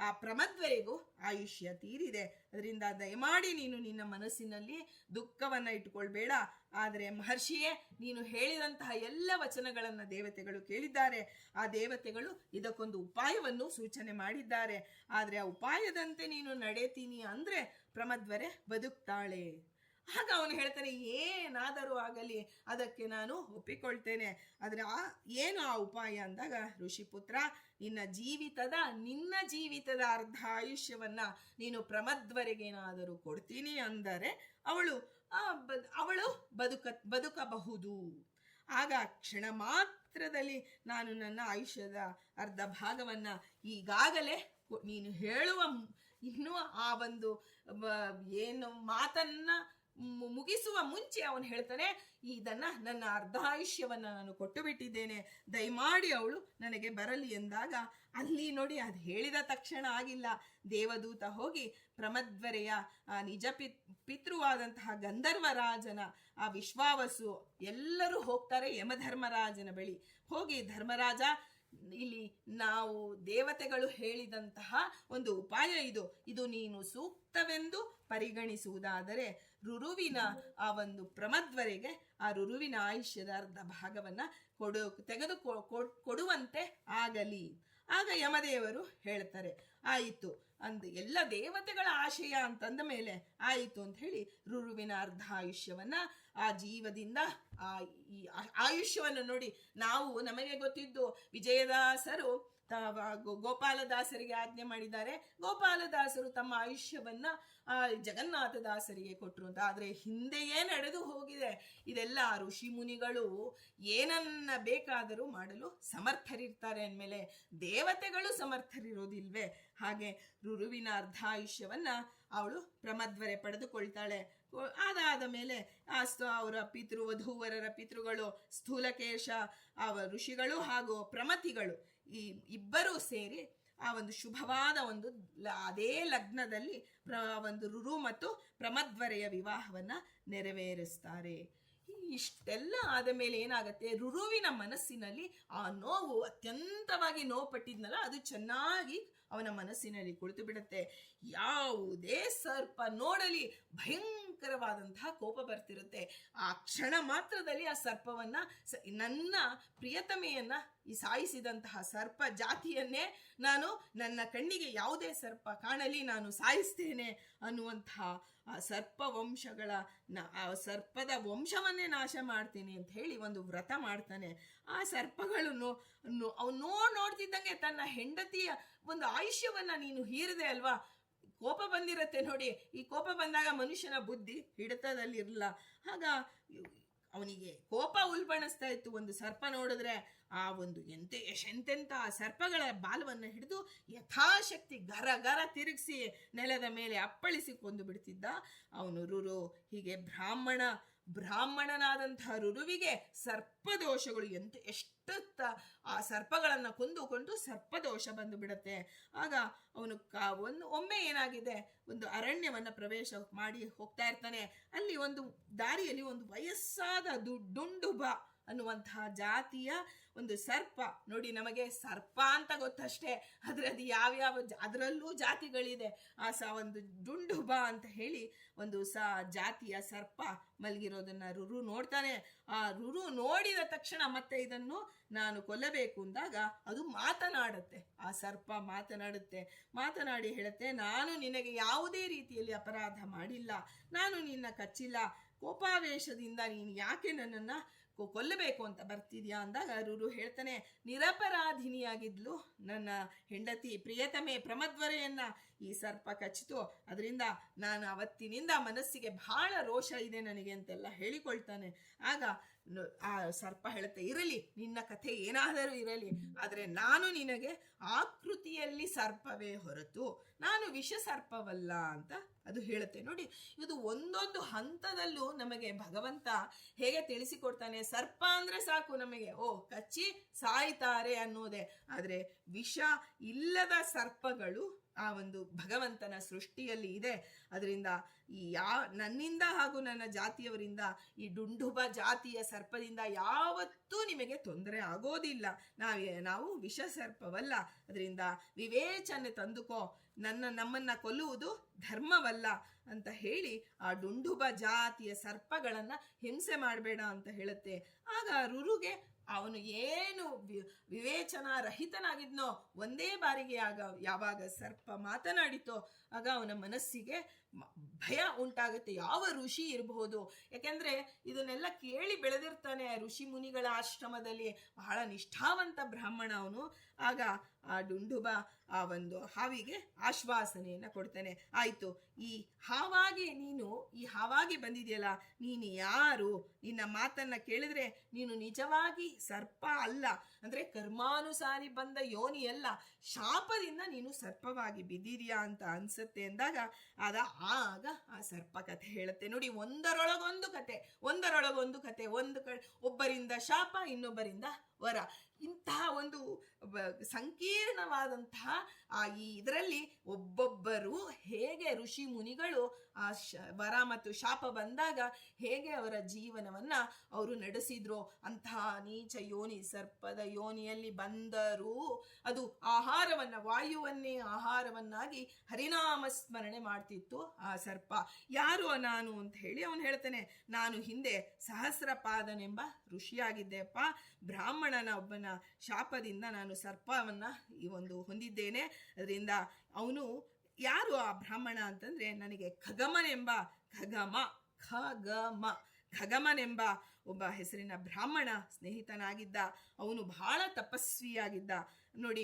ಆ ಪ್ರಮದ್ವರೆಗೂ ಆಯುಷ್ಯ ತೀರಿದೆ. ಅದರಿಂದ ದಯಮಾಡಿ ನೀನು ನಿನ್ನ ಮನಸ್ಸಿನಲ್ಲಿ ದುಃಖವನ್ನು ಇಟ್ಟುಕೊಳ್ಬೇಡ. ಆದರೆ ಮಹರ್ಷಿಯೇ, ನೀನು ಹೇಳಿದಂತಹ ಎಲ್ಲ ವಚನಗಳನ್ನು ದೇವತೆಗಳು ಕೇಳಿದ್ದಾರೆ. ಆ ದೇವತೆಗಳು ಇದಕ್ಕೊಂದು ಉಪಾಯವನ್ನು ಸೂಚನೆ ಮಾಡಿದ್ದಾರೆ. ಆದರೆ ಆ ಉಪಾಯದಂತೆ ನೀನು ನಡೆತೀನಿ ಅಂದರೆ ಪ್ರಮದ್ವರೆ ಬದುಕ್ತಾಳೆ. ಆಗ ಅವನು ಹೇಳ್ತಾನೆ, ಏನಾದರೂ ಆಗಲಿ ಅದಕ್ಕೆ ನಾನು ಒಪ್ಪಿಕೊಳ್ತೇನೆ. ಆದರೆ ಏನು ಆ ಉಪಾಯ ಅಂದಾಗ, ಋಷಿಪುತ್ರ, ನಿನ್ನ ಜೀವಿತದ ಅರ್ಧ ಆಯುಷ್ಯವನ್ನ ನೀನು ಪ್ರಮದ್ವರೆಗೇನಾದರೂ ಕೊಡ್ತೀನಿ ಅಂದರೆ ಅವಳು ಬದುಕಬಹುದು. ಆಗ ಕ್ಷಣ ಮಾತ್ರದಲ್ಲಿ ನಾನು ನನ್ನ ಆಯುಷ್ಯದ ಅರ್ಧ ಭಾಗವನ್ನ ಈಗಾಗಲೇ ನೀನು ಹೇಳುವ ಇನ್ನೂ ಆ ಒಂದು ಏನು ಮಾತನ್ನ ಮುಗಿಸುವ ಮುಂಚೆ ಅವನು ಹೇಳ್ತಾನೆ, ನನ್ನ ಅರ್ಧ ಆಯುಷ್ಯವನ್ನ ನಾನು ಕೊಟ್ಟು ಬಿಟ್ಟಿದ್ದೇನೆ, ದಯಮಾಡಿ ಅವಳು ನನಗೆ ಬರಲಿ ಎಂದಾಗ, ಅಲ್ಲಿ ನೋಡಿ ಅದು ಹೇಳಿದ ತಕ್ಷಣ ಆಗಿಲ್ಲ. ದೇವದೂತ ಹೋಗಿ ಪ್ರಮದ್ವರೆಯ ನಿಜ ಪಿತೃವಾದಂತಹ ಗಂಧರ್ವರಾಜನ ಆ ವಿಶ್ವಾವಸು ಎಲ್ಲರೂ ಹೋಗ್ತಾರೆ ಯಮಧರ್ಮರಾಜನ ಬಳಿ. ಹೋಗಿ, ಧರ್ಮರಾಜ, ಇಲ್ಲಿ ನಾವು ದೇವತೆಗಳು ಹೇಳಿದಂತಹ ಒಂದು ಉಪಾಯ ಇದು ನೀನು ಸೂಕ್ತವೆಂದು ಪರಿಗಣಿಸುವುದಾದರೆ ರುರುವಿನ ಆ ಒಂದು ಪ್ರಮದ್ವರೆಗೆ ಆ ರುರುವಿನ ಆಯುಷ್ಯದ ಅರ್ಧ ಭಾಗವನ್ನ ಕೊಡುವಂತೆ ಆಗಲಿ. ಆಗ ಯಮದೇವರು ಹೇಳ್ತಾರೆ, ಆಯಿತು ಎಲ್ಲ ದೇವತೆಗಳ ಆಶಯ ಅಂತಂದ ಮೇಲೆ ಆಯಿತು ಅಂತ ಹೇಳಿ ರುರುವಿನ ಅರ್ಧ ಆಯುಷ್ಯವನ್ನ ಆ ಜೀವದಿಂದ ಈ ಆಯುಷ್ಯವನ್ನು ನೋಡಿ, ನಮಗೆ ಗೊತ್ತಿದ್ದು ವಿಜಯದಾಸರು ಗೋಪಾಲದಾಸರಿಗೆ ಆಜ್ಞೆ ಮಾಡಿದ್ದಾರೆ. ಗೋಪಾಲದಾಸರು ತಮ್ಮ ಆಯುಷ್ಯವನ್ನ ಜಗನ್ನಾಥದಾಸರಿಗೆ ಕೊಟ್ಟರು ಅಂತ. ಆದರೆ ಹಿಂದೆಯೇ ನಡೆದು ಹೋಗಿದೆ. ಇದೆಲ್ಲ ಋಷಿ ಮುನಿಗಳು ಏನನ್ನ ಬೇಕಾದರೂ ಮಾಡಲು ಸಮರ್ಥರಿರ್ತಾರೆ ಅಂದಮೇಲೆ ದೇವತೆಗಳು ಸಮರ್ಥರಿರೋದಿಲ್ವೇ? ಹಾಗೆ ರುರುವಿನ ಅರ್ಧ ಆಯುಷ್ಯವನ್ನ ಅವಳು ಪ್ರಮದ್ವರೆ ಪಡೆದುಕೊಳ್ತಾಳೆ. ಅದಾದ ಮೇಲೆ ಅವರ ವಧೂವರರ ಪಿತೃಗಳು ಸ್ಥೂಲಕೇಶ ಋಷಿಗಳು ಹಾಗೂ ಪ್ರಮತಿಗಳು ಈ ಇಬ್ಬರೂ ಸೇರಿ ಆ ಒಂದು ಶುಭವಾದ ಅದೇ ಲಗ್ನದಲ್ಲಿ ಒಂದು ರುರು ಮತ್ತು ಪ್ರಮದ್ವರೆಯ ವಿವಾಹವನ್ನ ನೆರವೇರಿಸ್ತಾರೆ. ಇಷ್ಟೆಲ್ಲ ಆದ ಮೇಲೆ ಏನಾಗತ್ತೆ, ರುರುವಿನ ಮನಸ್ಸಿನಲ್ಲಿ ಆ ನೋವು ಅತ್ಯಂತವಾಗಿ ನೋವು ಪಟ್ಟಿದ್ನಲ್ಲ, ಅದು ಚೆನ್ನಾಗಿ ಅವನ ಮನಸ್ಸಿನಲ್ಲಿ ಕುಳಿತು ಬಿಡುತ್ತೆ. ಯಾವುದೇ ಸರ್ಪ ನೋಡಲಿ ಭಯಂಕರವಾದಂತಹ ಕೋಪ ಬರ್ತಿರುತ್ತೆ. ಆ ಕ್ಷಣ ಮಾತ್ರದಲ್ಲಿ ಆ ಸರ್ಪವನ್ನ, ನನ್ನ ಪ್ರಿಯತಮೆಯನ್ನ ಈ ಸಾಯಿಸಿದಂತಹ ಸರ್ಪ ಜಾತಿಯನ್ನೇ ನಾನು, ನನ್ನ ಕಣ್ಣಿಗೆ ಯಾವುದೇ ಸರ್ಪ ಕಾಣಲಿ ನಾನು ಸಾಯಿಸ್ತೇನೆ ಅನ್ನುವಂತಹ ಆ ಸರ್ಪದ ವಂಶವನ್ನೇ ನಾಶ ಮಾಡ್ತೀನಿ ಅಂತ ಹೇಳಿ ಒಂದು ವ್ರತ ಮಾಡ್ತಾನೆ. ಆ ಸರ್ಪಗಳನ್ನು ಅವನು ನೋಡ್ತಿದ್ದಂಗೆ ತನ್ನ ಹೆಂಡತಿಯ ಒಂದು ಆಯುಷ್ಯವನ್ನ ನೀನು ಹೀರಿದೆ ಅಲ್ವಾ, ಕೋಪ ಬಂದಿರತ್ತೆ ನೋಡಿ. ಈ ಕೋಪ ಬಂದಾಗ ಮನುಷ್ಯನ ಬುದ್ಧಿ ಹಿಡಿತದಲ್ಲಿರಲ್ಲ. ಆಗ ಅವನಿಗೆ ಕೋಪ ಉಲ್ಬಣಿಸ್ತಾ ಇತ್ತು. ಒಂದು ಸರ್ಪ ನೋಡಿದ್ರೆ ಆ ಒಂದು ಎಂತೆಂಥ ಸರ್ಪಗಳ ಬಾಲವನ್ನು ಹಿಡಿದು ಯಥಾಶಕ್ತಿ ಗರ ಗರ ತಿರುಗಿಸಿ ನೆಲದ ಮೇಲೆ ಅಪ್ಪಳಿಸಿ ಕೊಂದು ಬಿಡ್ತಿದ್ದ ಅವನು ರುರು. ಹೀಗೆ ಬ್ರಾಹ್ಮಣನಾದಂತಹ ರುರುವಿಗೆ ಸರ್ಪದೋಷಗಳು ಎಷ್ಟು ಆ ಸರ್ಪಗಳನ್ನು ಕೊಂದು ಸರ್ಪದೋಷ ಬಂದು ಬಿಡತ್ತೆ. ಆಗ ಅವನು ಒಮ್ಮೆ ಏನಾಗಿದೆ, ಒಂದು ಅರಣ್ಯವನ್ನ ಪ್ರವೇಶ ಮಾಡಿ ಹೋಗ್ತಾ ಇರ್ತಾನೆ. ಅಲ್ಲಿ ಒಂದು ದಾರಿಯಲ್ಲಿ ಒಂದು ವಯಸ್ಸಾದ ದುಂಡುಬ ಅನ್ನುವಂತಹ ಜಾತಿಯ ಒಂದು ಸರ್ಪ. ನೋಡಿ, ನಮಗೆ ಸರ್ಪ ಅಂತ ಗೊತ್ತಷ್ಟೇ, ಆದರೆ ಅದು ಯಾವ್ಯಾವ ಅದರಲ್ಲೂ ಜಾತಿಗಳಿದೆ. ಒಂದು ಡುಂಡುಬ ಅಂತ ಹೇಳಿ ಒಂದು ಜಾತಿಯ ಸರ್ಪ ಮಲಗಿರೋದನ್ನ ರುರು ನೋಡ್ತಾನೆ. ಆ ರುರು ನೋಡಿದ ತಕ್ಷಣ ಮತ್ತೆ ಇದನ್ನು ನಾನು ಕೊಲ್ಲಬೇಕು ಅಂದಾಗ ಅದು ಮಾತನಾಡುತ್ತೆ. ಆ ಸರ್ಪ ಮಾತನಾಡಿ ಹೇಳುತ್ತೆ, ನಾನು ನಿನಗೆ ಯಾವುದೇ ರೀತಿಯಲ್ಲಿ ಅಪರಾಧ ಮಾಡಿಲ್ಲ, ನಾನು ನಿನ್ನ ಕಚ್ಚಿಲ್ಲ, ಕೋಪಾವೇಶದಿಂದ ನೀನು ಯಾಕೆ ನನ್ನನ್ನು ಕೊಲ್ಲಬೇಕು ಅಂತ ಬರ್ತಿದ್ಯಾ ಅಂದಾಗ ರುರು ಹೇಳ್ತಾನೆ, ನಿರಪರಾಧಿನಿಯಾಗಿದ್ಲು ನನ್ನ ಹೆಂಡತಿ ಪ್ರಿಯತಮೆ ಪ್ರಮದ್ವರೆಯನ್ನ ಈ ಸರ್ಪ ಕಚ್ಚಿತು, ಅದರಿಂದ ನಾನು ಅವತ್ತಿನಿಂದ ಮನಸ್ಸಿಗೆ ಬಹಳ ರೋಷ ಇದೆ ನನಗೆ ಅಂತೆಲ್ಲ ಹೇಳಿಕೊಳ್ತಾನೆ. ಆಗ ಆ ಸರ್ಪ ಹೇಳುತ್ತೆ, ಇರಲಿ, ನಿನ್ನ ಕಥೆ ಏನಾದರೂ ಇರಲಿ, ಆದರೆ ನಾನು ನಿನಗೆ ಆಕೃತಿಯಲ್ಲಿ ಸರ್ಪವೇ ಹೊರತು ನಾನು ವಿಷ ಸರ್ಪವಲ್ಲ ಅಂತ ಅದು ಹೇಳುತ್ತೆ. ನೋಡಿ, ಇದು ಒಂದೊಂದು ಹಂತದಲ್ಲೂ ನಮಗೆ ಭಗವಂತ ಹೇಗೆ ತಿಳಿಸಿಕೊಡ್ತಾನೆ. ಸರ್ಪ ಅಂದ್ರೆ ಸಾಕು ನಮಗೆ, ಕಚ್ಚಿ ಸಾಯ್ತಾರೆ ಅನ್ನೋದೇ, ಆದರೆ ವಿಷ ಇಲ್ಲದ ಸರ್ಪಗಳು ಆ ಒಂದು ಭಗವಂತನ ಸೃಷ್ಟಿಯಲ್ಲಿ ಇದೆ. ಅದರಿಂದ ನನ್ನಿಂದ ಹಾಗೂ ನನ್ನ ಜಾತಿಯವರಿಂದ ಈ ಡುಂಡುಬ ಜಾತಿಯ ಸರ್ಪದಿಂದ ಯಾವತ್ತೂ ನಿಮಗೆ ತೊಂದರೆ ಆಗೋದಿಲ್ಲ. ನಾವು ವಿಷ ಸರ್ಪವಲ್ಲ, ಅದರಿಂದ ವಿವೇಚನೆ ತಂದುಕೋ, ನಮ್ಮನ್ನ ಕೊಲ್ಲುವುದು ಧರ್ಮವಲ್ಲ ಅಂತ ಹೇಳಿ ಆ ಡುಂಡುಬ ಜಾತಿಯ ಸರ್ಪಗಳನ್ನ ಹಿಂಸೆ ಮಾಡಬೇಡ ಅಂತ ಹೇಳುತ್ತೆ. ಆಗ ರುರುಗೆ ಅವನು ಏನು ವಿವೇಚನಾ ರಹಿತನಾಗಿದ್ನೋ ಒಂದೇ ಬಾರಿಗೆ ಯಾವಾಗ ಸರ್ಪ ಮಾತನಾಡಿತೋ ಆಗ ಅವನ ಮನಸ್ಸಿಗೆ ಭಯ ಉಂಟಾಗುತ್ತೆ. ಯಾವ ಋಷಿ ಇರಬಹುದು, ಯಾಕೆಂದ್ರೆ ಇದನ್ನೆಲ್ಲ ಕೇಳಿ ಬೆಳೆದಿರ್ತಾನೆ ಋಷಿ ಮುನಿಗಳ ಆಶ್ರಮದಲ್ಲಿ, ಬಹಳ ನಿಷ್ಠಾವಂತ ಬ್ರಾಹ್ಮಣ ಅವನು. ಆಗ ಆ ಡುಂಡುಬ ಆ ಒಂದು ಹಾವಿಗೆ ಆಶ್ವಾಸನೆಯನ್ನ ಕೊಡ್ತಾನೆ, ಆಯ್ತು, ಈ ಹಾವಾಗಿ ಬಂದಿದೆಯಲ್ಲ, ನೀನು ಯಾರು? ನಿನ್ನ ಮಾತನ್ನ ಕೇಳಿದ್ರೆ ನೀನು ನಿಜವಾಗಿ ಸರ್ಪ ಅಲ್ಲ, ಅಂದ್ರೆ ಕರ್ಮಾನುಸಾರಿ ಬಂದ ಯೋನಿ ಅಲ್ಲ, ಶಾಪದಿಂದ ನೀನು ಸರ್ಪವಾಗಿ ಬಿದ್ದಿದ್ಯಾ ಅಂತ ಅನ್ಸುತ್ತೆ ಅಂದಾಗ ಆಗ ಆ ಸರ್ಪ ಕಥೆ ಹೇಳುತ್ತೆ. ನೋಡಿ, ಒಂದರೊಳಗೊಂದು ಕತೆ, ಒಬ್ಬರಿಂದ ಶಾಪ, ಇನ್ನೊಬ್ಬರಿಂದ ವರ. ಇಂತಹ ಒಂದು ಸಂಕೀರ್ಣವಾದಂತಹ ಇದರಲ್ಲಿ ಒಬ್ಬೊಬ್ಬರು ಹೇಗೆ ಋಷಿ ಮುನಿಗಳು ಆ ವರ ಮತ್ತು ಶಾಪ ಬಂದಾಗ ಹೇಗೆ ಅವರ ಜೀವನವನ್ನ ಅವರು ನಡೆಸಿದ್ರು. ಅಂತಹ ನೀಚ ಯೋನಿ, ಸರ್ಪದ ಯೋನಿಯಲ್ಲಿ ಬಂದರೂ ಅದು ಆಹಾರವನ್ನ, ವಾಯುವನ್ನೇ ಆಹಾರವನ್ನಾಗಿ ಹರಿನಾಮ ಸ್ಮರಣೆ ಮಾಡ್ತಿತ್ತು ಆ ಸರ್ಪ. ಯಾರು ನಾನು ಅಂತ ಹೇಳಿ ಅವನು ಹೇಳ್ತಾನೆ, ನಾನು ಹಿಂದೆ ಸಹಸ್ರಪಾದನೆಂಬ ಋಷಿಯಾಗಿದ್ದೆಪ್ಪ, ಬ್ರಾಹ್ಮಣನ ಒಬ್ಬನ ಶಾಪದಿಂದ ನಾನು ಸರ್ಪವನ್ನ ಹೊಂದಿದ್ದೇನೆ. ಅದರಿಂದ ಅವನು ಯಾರು ಆ ಬ್ರಾಹ್ಮಣ ಅಂತಂದ್ರೆ, ನನಗೆ ಖಗಮನೆಂಬ ಒಬ್ಬ ಹೆಸರಿನ ಬ್ರಾಹ್ಮಣ ಸ್ನೇಹಿತನಾಗಿದ್ದ. ಅವನು ಬಹಳ ತಪಸ್ವಿಯಾಗಿದ್ದ. ನೋಡಿ,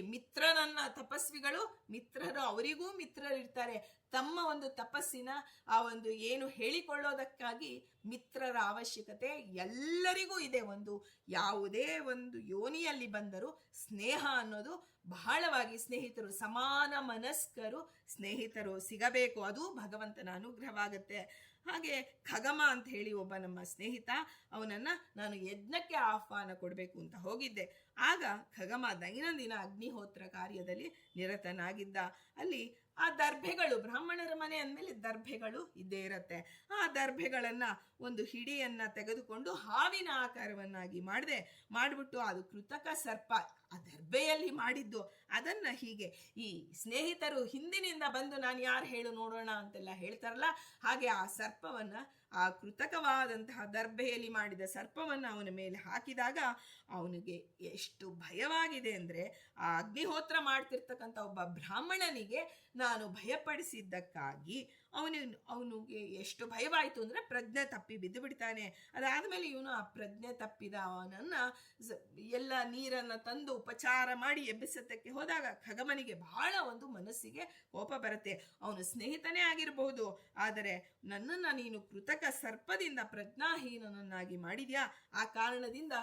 ಮಿತ್ರರು ಅವರಿಗೂ ಮಿತ್ರರಿರ್ತಾರೆ. ತಮ್ಮ ಒಂದು ತಪಸ್ಸಿನ ಆ ಒಂದು ಏನು ಹೇಳಿಕೊಳ್ಳೋದಕ್ಕಾಗಿ ಮಿತ್ರರ ಅವಶ್ಯಕತೆ ಎಲ್ಲರಿಗೂ ಇದೆ. ಯಾವುದೇ ಒಂದು ಯೋನಿಯಲ್ಲಿ ಬಂದರೂ ಸ್ನೇಹ ಅನ್ನೋದು ಬಹಳವಾಗಿ, ಸ್ನೇಹಿತರು, ಸಮಾನ ಮನಸ್ಕರು ಸ್ನೇಹಿತರು ಸಿಗಬೇಕು, ಅದು ಭಗವಂತನ ಅನುಗ್ರಹವಾಗುತ್ತೆ. ಹಾಗೆ ಖಗಮ ಅಂತ ಹೇಳಿ ಒಬ್ಬ ನಮ್ಮ ಸ್ನೇಹಿತ, ಅವನನ್ನ ನಾನು ಯಜ್ಞಕ್ಕೆ ಆಹ್ವಾನ ಕೊಡಬೇಕು ಅಂತ ಹೋಗಿದ್ದೆ. ಆಗ ಖಗಮ ದೈನಂದಿನ ಅಗ್ನಿಹೋತ್ರ ಕಾರ್ಯದಲ್ಲಿ ನಿರತನಾಗಿದ್ದ. ಅಲ್ಲಿ ಆ ದರ್ಭೆಗಳು, ಬ್ರಾಹ್ಮಣರ ಮನೆ ಅಂದಮೇಲೆ ದರ್ಭೆಗಳು ಇದ್ದೇ ಇರತ್ತೆ. ಆ ದರ್ಭೆಗಳನ್ನ ಒಂದು ಹಿಡಿಯನ್ನ ತೆಗೆದುಕೊಂಡು ಹಾವಿನ ಆಕಾರವನ್ನಾಗಿ ಮಾಡಿಬಿಟ್ಟು ಅದು ಕೃತಕ ಸರ್ಪ ಆ ದರ್ಭೆಯಲ್ಲಿ ಮಾಡಿದ್ದು. ಅದನ್ನ ಹೀಗೆ ಈ ಸ್ನೇಹಿತರು ಹಿಂದಿನಿಂದ ಬಂದು ನಾನು ಯಾರು ಹೇಳು ನೋಡೋಣ ಅಂತೆಲ್ಲ ಹೇಳ್ತಾರಲ್ಲ, ಹಾಗೆ ಆ ಸರ್ಪವನ್ನ, ಆ ಕೃತಕವಾದಂತಹ ದರ್ಭೆಯಲ್ಲಿ ಮಾಡಿದ ಸರ್ಪವನ್ನ ಅವನ ಮೇಲೆ ಹಾಕಿದಾಗ ಅವನಿಗೆ ಎಷ್ಟು ಭಯವಾಗಿದೆ ಅಂದ್ರೆ, ಆ ಅಗ್ನಿಹೋತ್ರ ಮಾಡ್ತಿರ್ತಕ್ಕಂಥ ಒಬ್ಬ ಬ್ರಾಹ್ಮಣನಿಗೆ ನಾನು ಭಯಪಡಿಸಿದ್ದಕ್ಕಾಗಿ ಅವನಿಗೆ ಎಷ್ಟು ಭಯವಾಯಿತು ಅಂದ್ರೆ ಪ್ರಜ್ಞೆ ತಪ್ಪಿ ಬಿದ್ದು ಬಿಡ್ತಾನೆ. ಅದಾದ್ಮೇಲೆ ಇವನು ಆ ಪ್ರಜ್ಞೆ ತಪ್ಪಿದ ಅವನನ್ನ ಎಲ್ಲ ನೀರನ್ನ ತಂದು ಉಪಚಾರ ಮಾಡಿ ಎಬ್ಬಿಸತಕ್ಕೆ ಹೋದಾಗ ಖಗಮನಿಗೆ ಬಹಳ ಒಂದು ಮನಸ್ಸಿಗೆ ಕೋಪ ಬರುತ್ತೆ. ಅವನು ಸ್ನೇಹಿತನೇ ಆಗಿರಬಹುದು, ಆದರೆ ನನ್ನನ್ನ ನೀನು ಕೃತಕ ಸರ್ಪದಿಂದ ಪ್ರಜ್ಞಾಹೀನನನ್ನಾಗಿ ಮಾಡಿದ್ಯಾ, ಆ ಕಾರಣದಿಂದ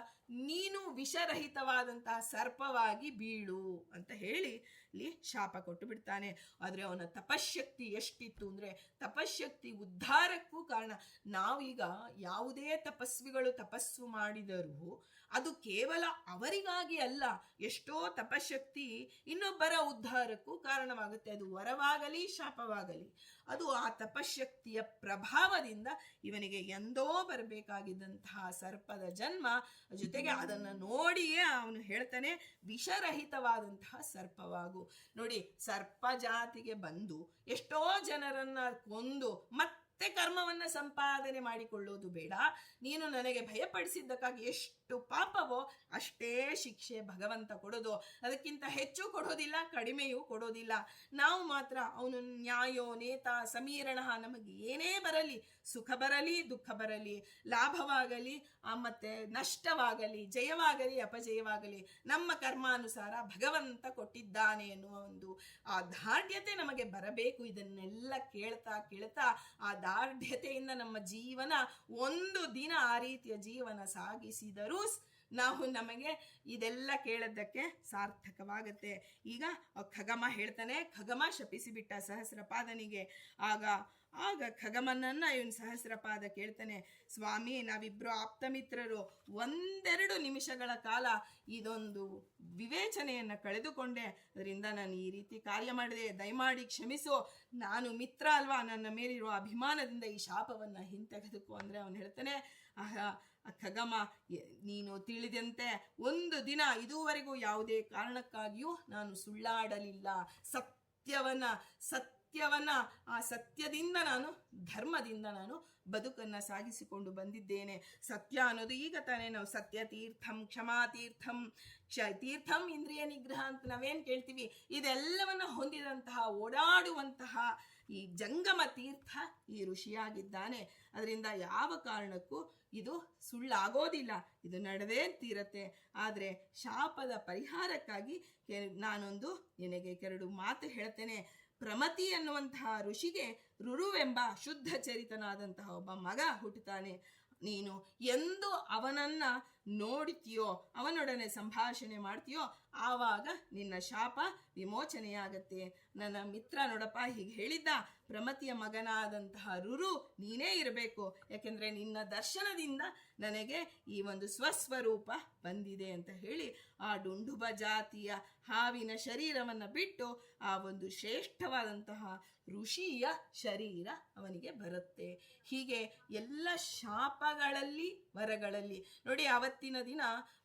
ನೀನು ವಿಷರಹಿತವಾದಂತಹ ಸರ್ಪವಾಗಿ ಬೀಳು ಅಂತ ಹೇಳಿ ಅಲ್ಲಿ ಶಾಪ ಕೊಟ್ಟು ಬಿಡ್ತಾನೆ. ಆದರೆ ಅವನ ತಪಶಕ್ತಿ ಎಷ್ಟಿತ್ತು ಅಂದರೆ, ತಪಶಕ್ತಿ ಉದ್ಧಾರಕ್ಕೂ ಕಾರಣ. ನಾವೀಗ ಯಾವುದೇ ತಪಸ್ವಿಗಳು ತಪಸ್ಸು ಮಾಡಿದರೂ ಅದು ಕೇವಲ ಅವರಿಗಾಗಿ ಅಲ್ಲ, ಎಷ್ಟೋ ತಪಶಕ್ತಿ ಇನ್ನೊಬ್ಬರ ಉದ್ಧಾರಕ್ಕೂ ಕಾರಣವಾಗುತ್ತೆ. ಅದು ವರವಾಗಲಿ ಶಾಪವಾಗಲಿ, ಅದು ಆ ತಪಶಕ್ತಿಯ ಪ್ರಭಾವದಿಂದ ಇವನಿಗೆ ಎಂದೋ ಬರಬೇಕಾಗಿದ್ದಂತಹ ಸರ್ಪದ ಜನ್ಮ, ಜೊತೆಗೆ ಅದನ್ನು ನೋಡಿಯೇ ಅವನು ಹೇಳ್ತಾನೆ, ವಿಷರಹಿತವಾದಂತಹ ಸರ್ಪವಾಗು. ನೋಡಿ, ಸರ್ಪ ಜಾತಿಗೆ ಬಂದು ಎಷ್ಟೋ ಜನರನ್ನ ಕೊಂದು ಮತ್ತೆ ಕರ್ಮವನ್ನ ಸಂಪಾದನೆ ಮಾಡಿಕೊಳ್ಳೋದು ಬೇಡ. ನೀನು ನನಗೆ ಭಯಪಡಿಸಿದ್ದಕ್ಕಾಗಿ ಎಷ್ಟು ಪಾಪವೋ ಅಷ್ಟೇ ಶಿಕ್ಷೆ ಭಗವಂತ ಕೊಡೋದು. ಅದಕ್ಕಿಂತ ಹೆಚ್ಚು ಕೊಡೋದಿಲ್ಲ, ಕಡಿಮೆಯೂ ಕೊಡೋದಿಲ್ಲ. ನಾವು ಮಾತ್ರ ಅವನು ನ್ಯಾಯೋ ನೇತ ಸಮೀರಣ, ನಮಗೆ ಏನೇ ಬರಲಿ, ಸುಖ ಬರಲಿ ದುಃಖ ಬರಲಿ, ಲಾಭವಾಗಲಿ ಮತ್ತೆ ನಷ್ಟವಾಗಲಿ, ಜಯವಾಗಲಿ ಅಪಜಯವಾಗಲಿ, ನಮ್ಮ ಕರ್ಮಾನುಸಾರ ಭಗವಂತ ಕೊಟ್ಟಿದ್ದಾನೆ ಎನ್ನುವ ಒಂದು ಆ ದಾರ್ಢ್ಯತೆ ನಮಗೆ ಬರಬೇಕು. ಇದನ್ನೆಲ್ಲ ಕೇಳ್ತಾ ಕೇಳ್ತಾ ಆ ದಾರ್ಢ್ಯತೆಯಿಂದ ನಮ್ಮ ಜೀವನ ಒಂದು ದಿನ ಆ ರೀತಿಯ ಜೀವನ ಸಾಗಿಸಿದರೂ ನಮಗೆ ಇದೆಲ್ಲ ಕೇಳೋದಕ್ಕೆ ಸಾರ್ಥಕವಾಗತ್ತೆ. ಈಗ ಖಗಮ ಹೇಳ್ತಾನೆ, ಖಗಮ ಶಪಿಸಿಬಿಟ್ಟ ಸಹಸ್ರಪಾದನಿಗೆ. ಆಗ ಖಗಮನನ್ನ ಇವನು ಸಹಸ್ರಪಾದ ಕೇಳ್ತಾನೆ, ಸ್ವಾಮಿ, ನಾವಿಬ್ರು ಆಪ್ತಮಿತ್ರರು, ಒಂದೆರಡು ನಿಮಿಷಗಳ ಕಾಲ ಇದೊಂದು ವಿವೇಚನೆಯನ್ನು ಕಳೆದುಕೊಂಡೆ, ಅದರಿಂದ ನಾನು ಈ ರೀತಿ ಕಾರ್ಯ ಮಾಡಿದೆ, ದಯಮಾಡಿ ಕ್ಷಮಿಸು. ನಾನು ಮಿತ್ರ ಅಲ್ವಾ, ನನ್ನ ಮೇಲಿರುವ ಅಭಿಮಾನದಿಂದ ಈ ಶಾಪವನ್ನು ಹಿಂತೆಗೆದುಕೋ ಅಂದರೆ ಅವನು ಹೇಳ್ತಾನೆ, ಖಗಮ, ನೀನು ತಿಳಿದಂತೆ ಒಂದು ದಿನ ಇದುವರೆಗೂ ಯಾವುದೇ ಕಾರಣಕ್ಕಾಗಿಯೂ ನಾನು ಸುಳ್ಳಾಡಲಿಲ್ಲ. ಸತ್ಯವನ್ನ ಆ ಸತ್ಯದಿಂದ ನಾನು, ಧರ್ಮದಿಂದ ನಾನು ಬದುಕನ್ನು ಸಾಗಿಸಿಕೊಂಡು ಬಂದಿದ್ದೇನೆ. ಸತ್ಯ ಅನ್ನೋದು ಈಗ ತಾನೇ ನಾವು ಸತ್ಯ ತೀರ್ಥಂ, ಕ್ಷಮಾ ತೀರ್ಥಂ, ತೀರ್ಥಂ ಇಂದ್ರಿಯ ನಿಗ್ರಹ ಅಂತ ನಾವೇನು ಕೇಳ್ತೀವಿ, ಇದೆಲ್ಲವನ್ನ ಹೊಂದಿದಂತಹ ಓಡಾಡುವಂತಹ ಈ ಜಂಗಮ ತೀರ್ಥ ಈ ಋಷಿಯಾಗಿದ್ದಾನೆ. ಅದರಿಂದ ಯಾವ ಕಾರಣಕ್ಕೂ ಇದು ಸುಳ್ಳಾಗೋದಿಲ್ಲ, ಇದು ನಡೆದೇ ತೀರತ್ತೆ. ಆದರೆ ಶಾಪದ ಪರಿಹಾರಕ್ಕಾಗಿ ನಾನೊಂದು ನಿನಗೆ ಕೆರಡು ಮಾತು ಹೇಳ್ತೇನೆ. ಪ್ರಮತಿ ಅನ್ನುವಂತಹ ಋಷಿಗೆ ರುರುವೆಂಬ ಶುದ್ಧ ಚರಿತನಾದಂತಹ ಒಬ್ಬ ಮಗ ಹುಟ್ಟುತ್ತಾನೆ. ನೀನು ಎಂದು ಅವನನ್ನ ನೋಡ್ತೀಯೋ, ಅವನೊಡನೆ ಸಂಭಾಷಣೆ ಮಾಡ್ತೀಯೋ, ಆವಾಗ ನಿನ್ನ ಶಾಪ ವಿಮೋಚನೆಯಾಗತ್ತೆ. ನನ್ನ ಮಿತ್ರ ನೋಡಪ್ಪ ಹೀಗೆ ಹೇಳಿದ್ದ, ಪ್ರಮತಿಯ ಮಗನಾದಂತಹ ರುರು ನೀನೇ ಇರಬೇಕು, ಯಾಕೆಂದರೆ ನಿನ್ನ ದರ್ಶನದಿಂದ ನನಗೆ ಈ ಒಂದು ಸ್ವಸ್ವರೂಪ ಬಂದಿದೆ ಅಂತ ಹೇಳಿ ಆ ಡುಂಡುಬ ಜಾತಿಯ ಹಾವಿನ ಶರೀರವನ್ನು ಬಿಟ್ಟು ಆ ಒಂದು ಶ್ರೇಷ್ಠವಾದಂತಹ ಋಷಿಯ ಶರೀರ ಅವನಿಗೆ ಬರುತ್ತೆ. ಹೀಗೆ ಎಲ್ಲ ಶಾಪಗಳಲ್ಲಿ ವರಗಳಲ್ಲಿ ನೋಡಿ, ಅವತ್ತಿನ ದಿನ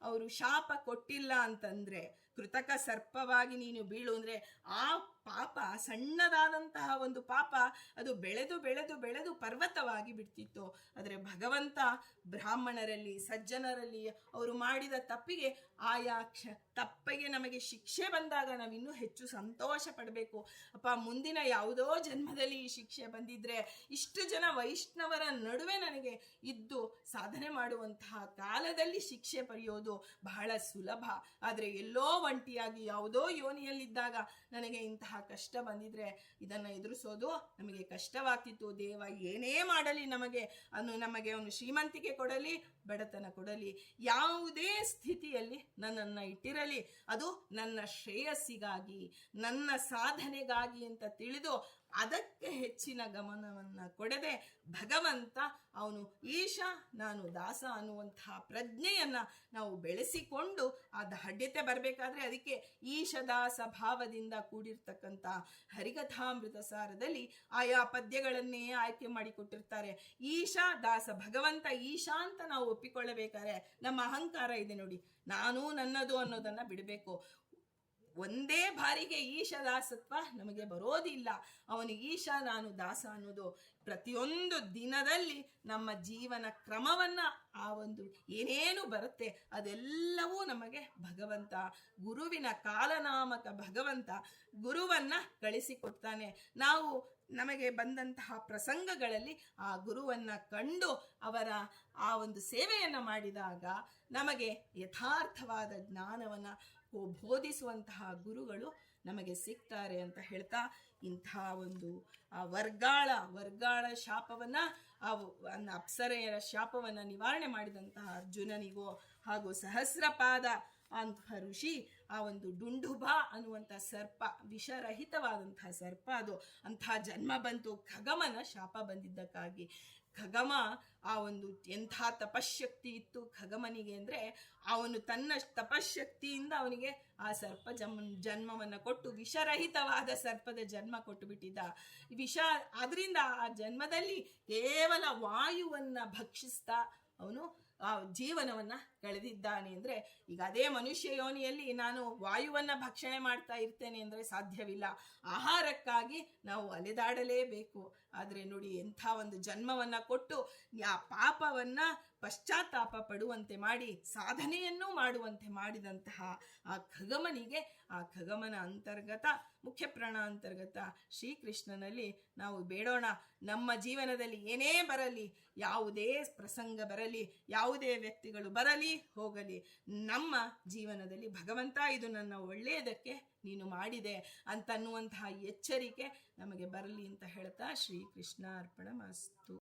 ಅವರು ಶಾಪ ಕೊಟ್ಟಿಲ್ಲ ಅಂತಂದ್ರೆ, ಕೃತಕ ಸರ್ಪವಾಗಿ ನೀನು ಬೀಳು ಅಂದರೆ ಆ ಪಾಪ, ಸಣ್ಣದಾದಂತಹ ಒಂದು ಪಾಪ, ಅದು ಬೆಳೆದು ಬೆಳೆದು ಬೆಳೆದು ಪರ್ವತವಾಗಿ ಬಿಡ್ತಿತ್ತು. ಆದರೆ ಭಗವಂತ ಬ್ರಾಹ್ಮಣರಲ್ಲಿ, ಸಜ್ಜನರಲ್ಲಿ ಅವರು ಮಾಡಿದ ತಪ್ಪಿಗೆ ಆಯಾ ತಪ್ಪಿಗೆ ನಮಗೆ ಶಿಕ್ಷೆ ಬಂದಾಗ ನಾವಿನ್ನೂ ಹೆಚ್ಚು ಸಂತೋಷ ಪಡಬೇಕು. ಅಪ್ಪ, ಮುಂದಿನ ಯಾವುದೋ ಜನ್ಮದಲ್ಲಿ ಈ ಶಿಕ್ಷೆ ಬಂದಿದ್ರೆ ಇಷ್ಟು ಜನ ವೈಷ್ಣವರ ನಡುವೆ ನನಗೆ ಇದ್ದು ಸಾಧನೆ ಮಾಡುವಂತಹ ಕಾಲದಲ್ಲಿ ಶಿಕ್ಷೆ ಪಡೆಯೋದು ಬಹಳ ಸುಲಭ. ಆದರೆ ಎಲ್ಲೋ ಒಂಟಿಯಾಗಿ ಯಾವುದೋ ಯೋನಿಯಲ್ಲಿದ್ದಾಗ ನನಗೆ ಇಂತಹ ಕಷ್ಟ ಬಂದಿದ್ರೆ ಇದನ್ನು ಎದುರಿಸೋದು ನಮಗೆ ಕಷ್ಟವಾಗ್ತಿತ್ತು. ದೇವ ಏನೇ ಮಾಡಲಿ ನಮಗೆ ಅವನು ಶ್ರೀಮಂತಿಕೆ ಕೊಡಲಿ, ಬಡತನ ಕೊಡಲಿ, ಯಾವುದೇ ಸ್ಥಿತಿಯಲ್ಲಿ ನನ್ನನ್ನು ಇಟ್ಟಿರಲಿ, ಅದು ನನ್ನ ಶ್ರೇಯಸ್ಸಿಗಾಗಿ, ನನ್ನ ಸಾಧನೆಗಾಗಿ ಅಂತ ತಿಳಿದು ಅದಕ್ಕೆ ಹೆಚ್ಚಿನ ಗಮನವನ್ನು ಕೊಡದೆ ಭಗವಂತ ಅವನು ಈಶ, ನಾನು ದಾಸ ಅನ್ನುವಂತಹ ಪ್ರಜ್ಞೆಯನ್ನು ನಾವು ಬೆಳೆಸಿಕೊಂಡು ಆ ದಾಢ್ಯತೆ ಬರಬೇಕಾದ್ರೆ ಅದಕ್ಕೆ ಈಶದಾಸ ಭಾವದಿಂದ ಕೂಡಿರ್ತಕ್ಕಂಥ ಹರಿಕಥಾಮೃತ ಸಾರದಲ್ಲಿ ಆಯಾ ಪದ್ಯಗಳನ್ನೇ ಆಯ್ಕೆ ಮಾಡಿಕೊಟ್ಟಿರ್ತಾರೆ. ಈಶ ದಾಸ, ಭಗವಂತ ಈಶಾ ಅಂತ ನಾವು ಒಪ್ಪಿಕೊಳ್ಳಬೇಕಾದ್ರೆ ನಮ್ಮ ಅಹಂಕಾರ ಇದೆ ನೋಡಿ, ನಾನು ನನ್ನದು ಅನ್ನೋದನ್ನು ಬಿಡಬೇಕು. ಒಂದೇ ಬಾರಿಗೆ ಈಶದಾಸತ್ವ ನಮಗೆ ಬರೋದಿಲ್ಲ. ಅವನು ಈಶ, ನಾನು ದಾಸ ಅನ್ನೋದು ಪ್ರತಿಯೊಂದು ದಿನದಲ್ಲಿ ನಮ್ಮ ಜೀವನ ಕ್ರಮವನ್ನು, ಆ ಒಂದು ಏನೇನು ಬರುತ್ತೆ ಅದೆಲ್ಲವೂ ನಮಗೆ ಭಗವಂತ, ಗುರುವಿನ ಕಾಲನಾಮಕ ಭಗವಂತ ಗುರುವನ್ನ ಕಳಿಸಿಕೊಡ್ತಾನೆ. ನಾವು ನಮಗೆ ಬಂದಂತಹ ಪ್ರಸಂಗಗಳಲ್ಲಿ ಆ ಗುರುವನ್ನ ಕಂಡು ಅವರ ಆ ಒಂದು ಸೇವೆಯನ್ನು ಮಾಡಿದಾಗ ನಮಗೆ ಯಥಾರ್ಥವಾದ ಜ್ಞಾನವನ್ನು ಬೋಧಿಸುವಂತಹ ಗುರುಗಳು ನಮಗೆ ಸಿಗ್ತಾರೆ ಅಂತ ಹೇಳ್ತಾ, ಇಂಥ ಒಂದು ವರ್ಗಾಳ ಶಾಪವನ್ನು, ಅಪ್ಸರೆಯರ ಶಾಪವನ್ನು ನಿವಾರಣೆ ಮಾಡಿದಂತಹ ಅರ್ಜುನನಿಗೂ ಹಾಗೂ ಸಹಸ್ರಪಾದ ಅಂಥ ಋಷಿ ಆ ಒಂದು ಡುಂಡುಭ ಅನ್ನುವಂಥ ಸರ್ಪ, ವಿಷರಹಿತವಾದಂತಹ ಸರ್ಪ ಅದು, ಅಂಥ ಜನ್ಮ ಬಂತು ಖಗಮನ ಶಾಪ ಬಂದಿದ್ದಕ್ಕಾಗಿ. ಖಗಮ ಆ ಒಂದು ಎಂಥ ತಪಶಕ್ತಿ ಇತ್ತು ಖಗಮನಿಗೆ ಅಂದರೆ, ಅವನು ತನ್ನ ತಪಶಕ್ತಿಯಿಂದ ಅವನಿಗೆ ಆ ಸರ್ಪ ಜನ್ಮವನ್ನು ಕೊಟ್ಟು ವಿಷರಹಿತವಾದ ಸರ್ಪದ ಜನ್ಮ ಕೊಟ್ಟು ಬಿಟ್ಟಿದ್ದ. ಅದರಿಂದ ಆ ಜನ್ಮದಲ್ಲಿ ಕೇವಲ ವಾಯುವನ್ನು ಭಕ್ಷಿಸ್ತಾ ಅವನು ಆ ಜೀವನವನ್ನು ಕಳೆದಿದ್ದಾನೆ. ಅಂದರೆ ಈಗ ಅದೇ ಮನುಷ್ಯ ಯೋನಿಯಲ್ಲಿ ನಾನು ವಾಯುವನ್ನು ಭಕ್ಷಣೆ ಮಾಡ್ತಾ ಇರ್ತೇನೆ ಅಂದರೆ ಸಾಧ್ಯವಿಲ್ಲ. ಆಹಾರಕ್ಕಾಗಿ ನಾವು ಅಲೆದಾಡಲೇಬೇಕು. ಆದರೆ ನೋಡಿ, ಎಂಥ ಒಂದು ಜನ್ಮವನ್ನು ಕೊಟ್ಟು ಆ ಪಾಪವನ್ನು ಪಶ್ಚಾತ್ತಾಪ ಪಡುವಂತೆ ಮಾಡಿ ಸಾಧನೆಯನ್ನೂ ಮಾಡುವಂತೆ ಮಾಡಿದಂತಹ ಆ ಖಗಮನಿಗೆ, ಆ ಖಗಮನ ಅಂತರ್ಗತ ಮುಖ್ಯ ಪ್ರಾಣ ಅಂತರ್ಗತ ಶ್ರೀಕೃಷ್ಣನಲ್ಲಿ ನಾವು ಬೇಡೋಣ. ನಮ್ಮ ಜೀವನದಲ್ಲಿ ಏನೇ ಬರಲಿ, ಯಾವುದೇ ಪ್ರಸಂಗ ಬರಲಿ, ಯಾವುದೇ ವ್ಯಕ್ತಿಗಳು ಬರಲಿ ಹೋಗಲಿ, ನಮ್ಮ ಜೀವನದಲ್ಲಿ ಭಗವಂತ ಇದು ನನ್ನ ಒಳ್ಳೆಯದಕ್ಕೆ ನೀನು ಮಾಡಿದೆ ಅಂತನ್ನುವಂತಹ ಎಚ್ಚರಿಕೆ ನಮಗೆ ಬರಲಿ ಅಂತ ಹೇಳ್ತಾ ಶ್ರೀಕೃಷ್ಣ ಅರ್ಪಣ ಮಸ್ತು.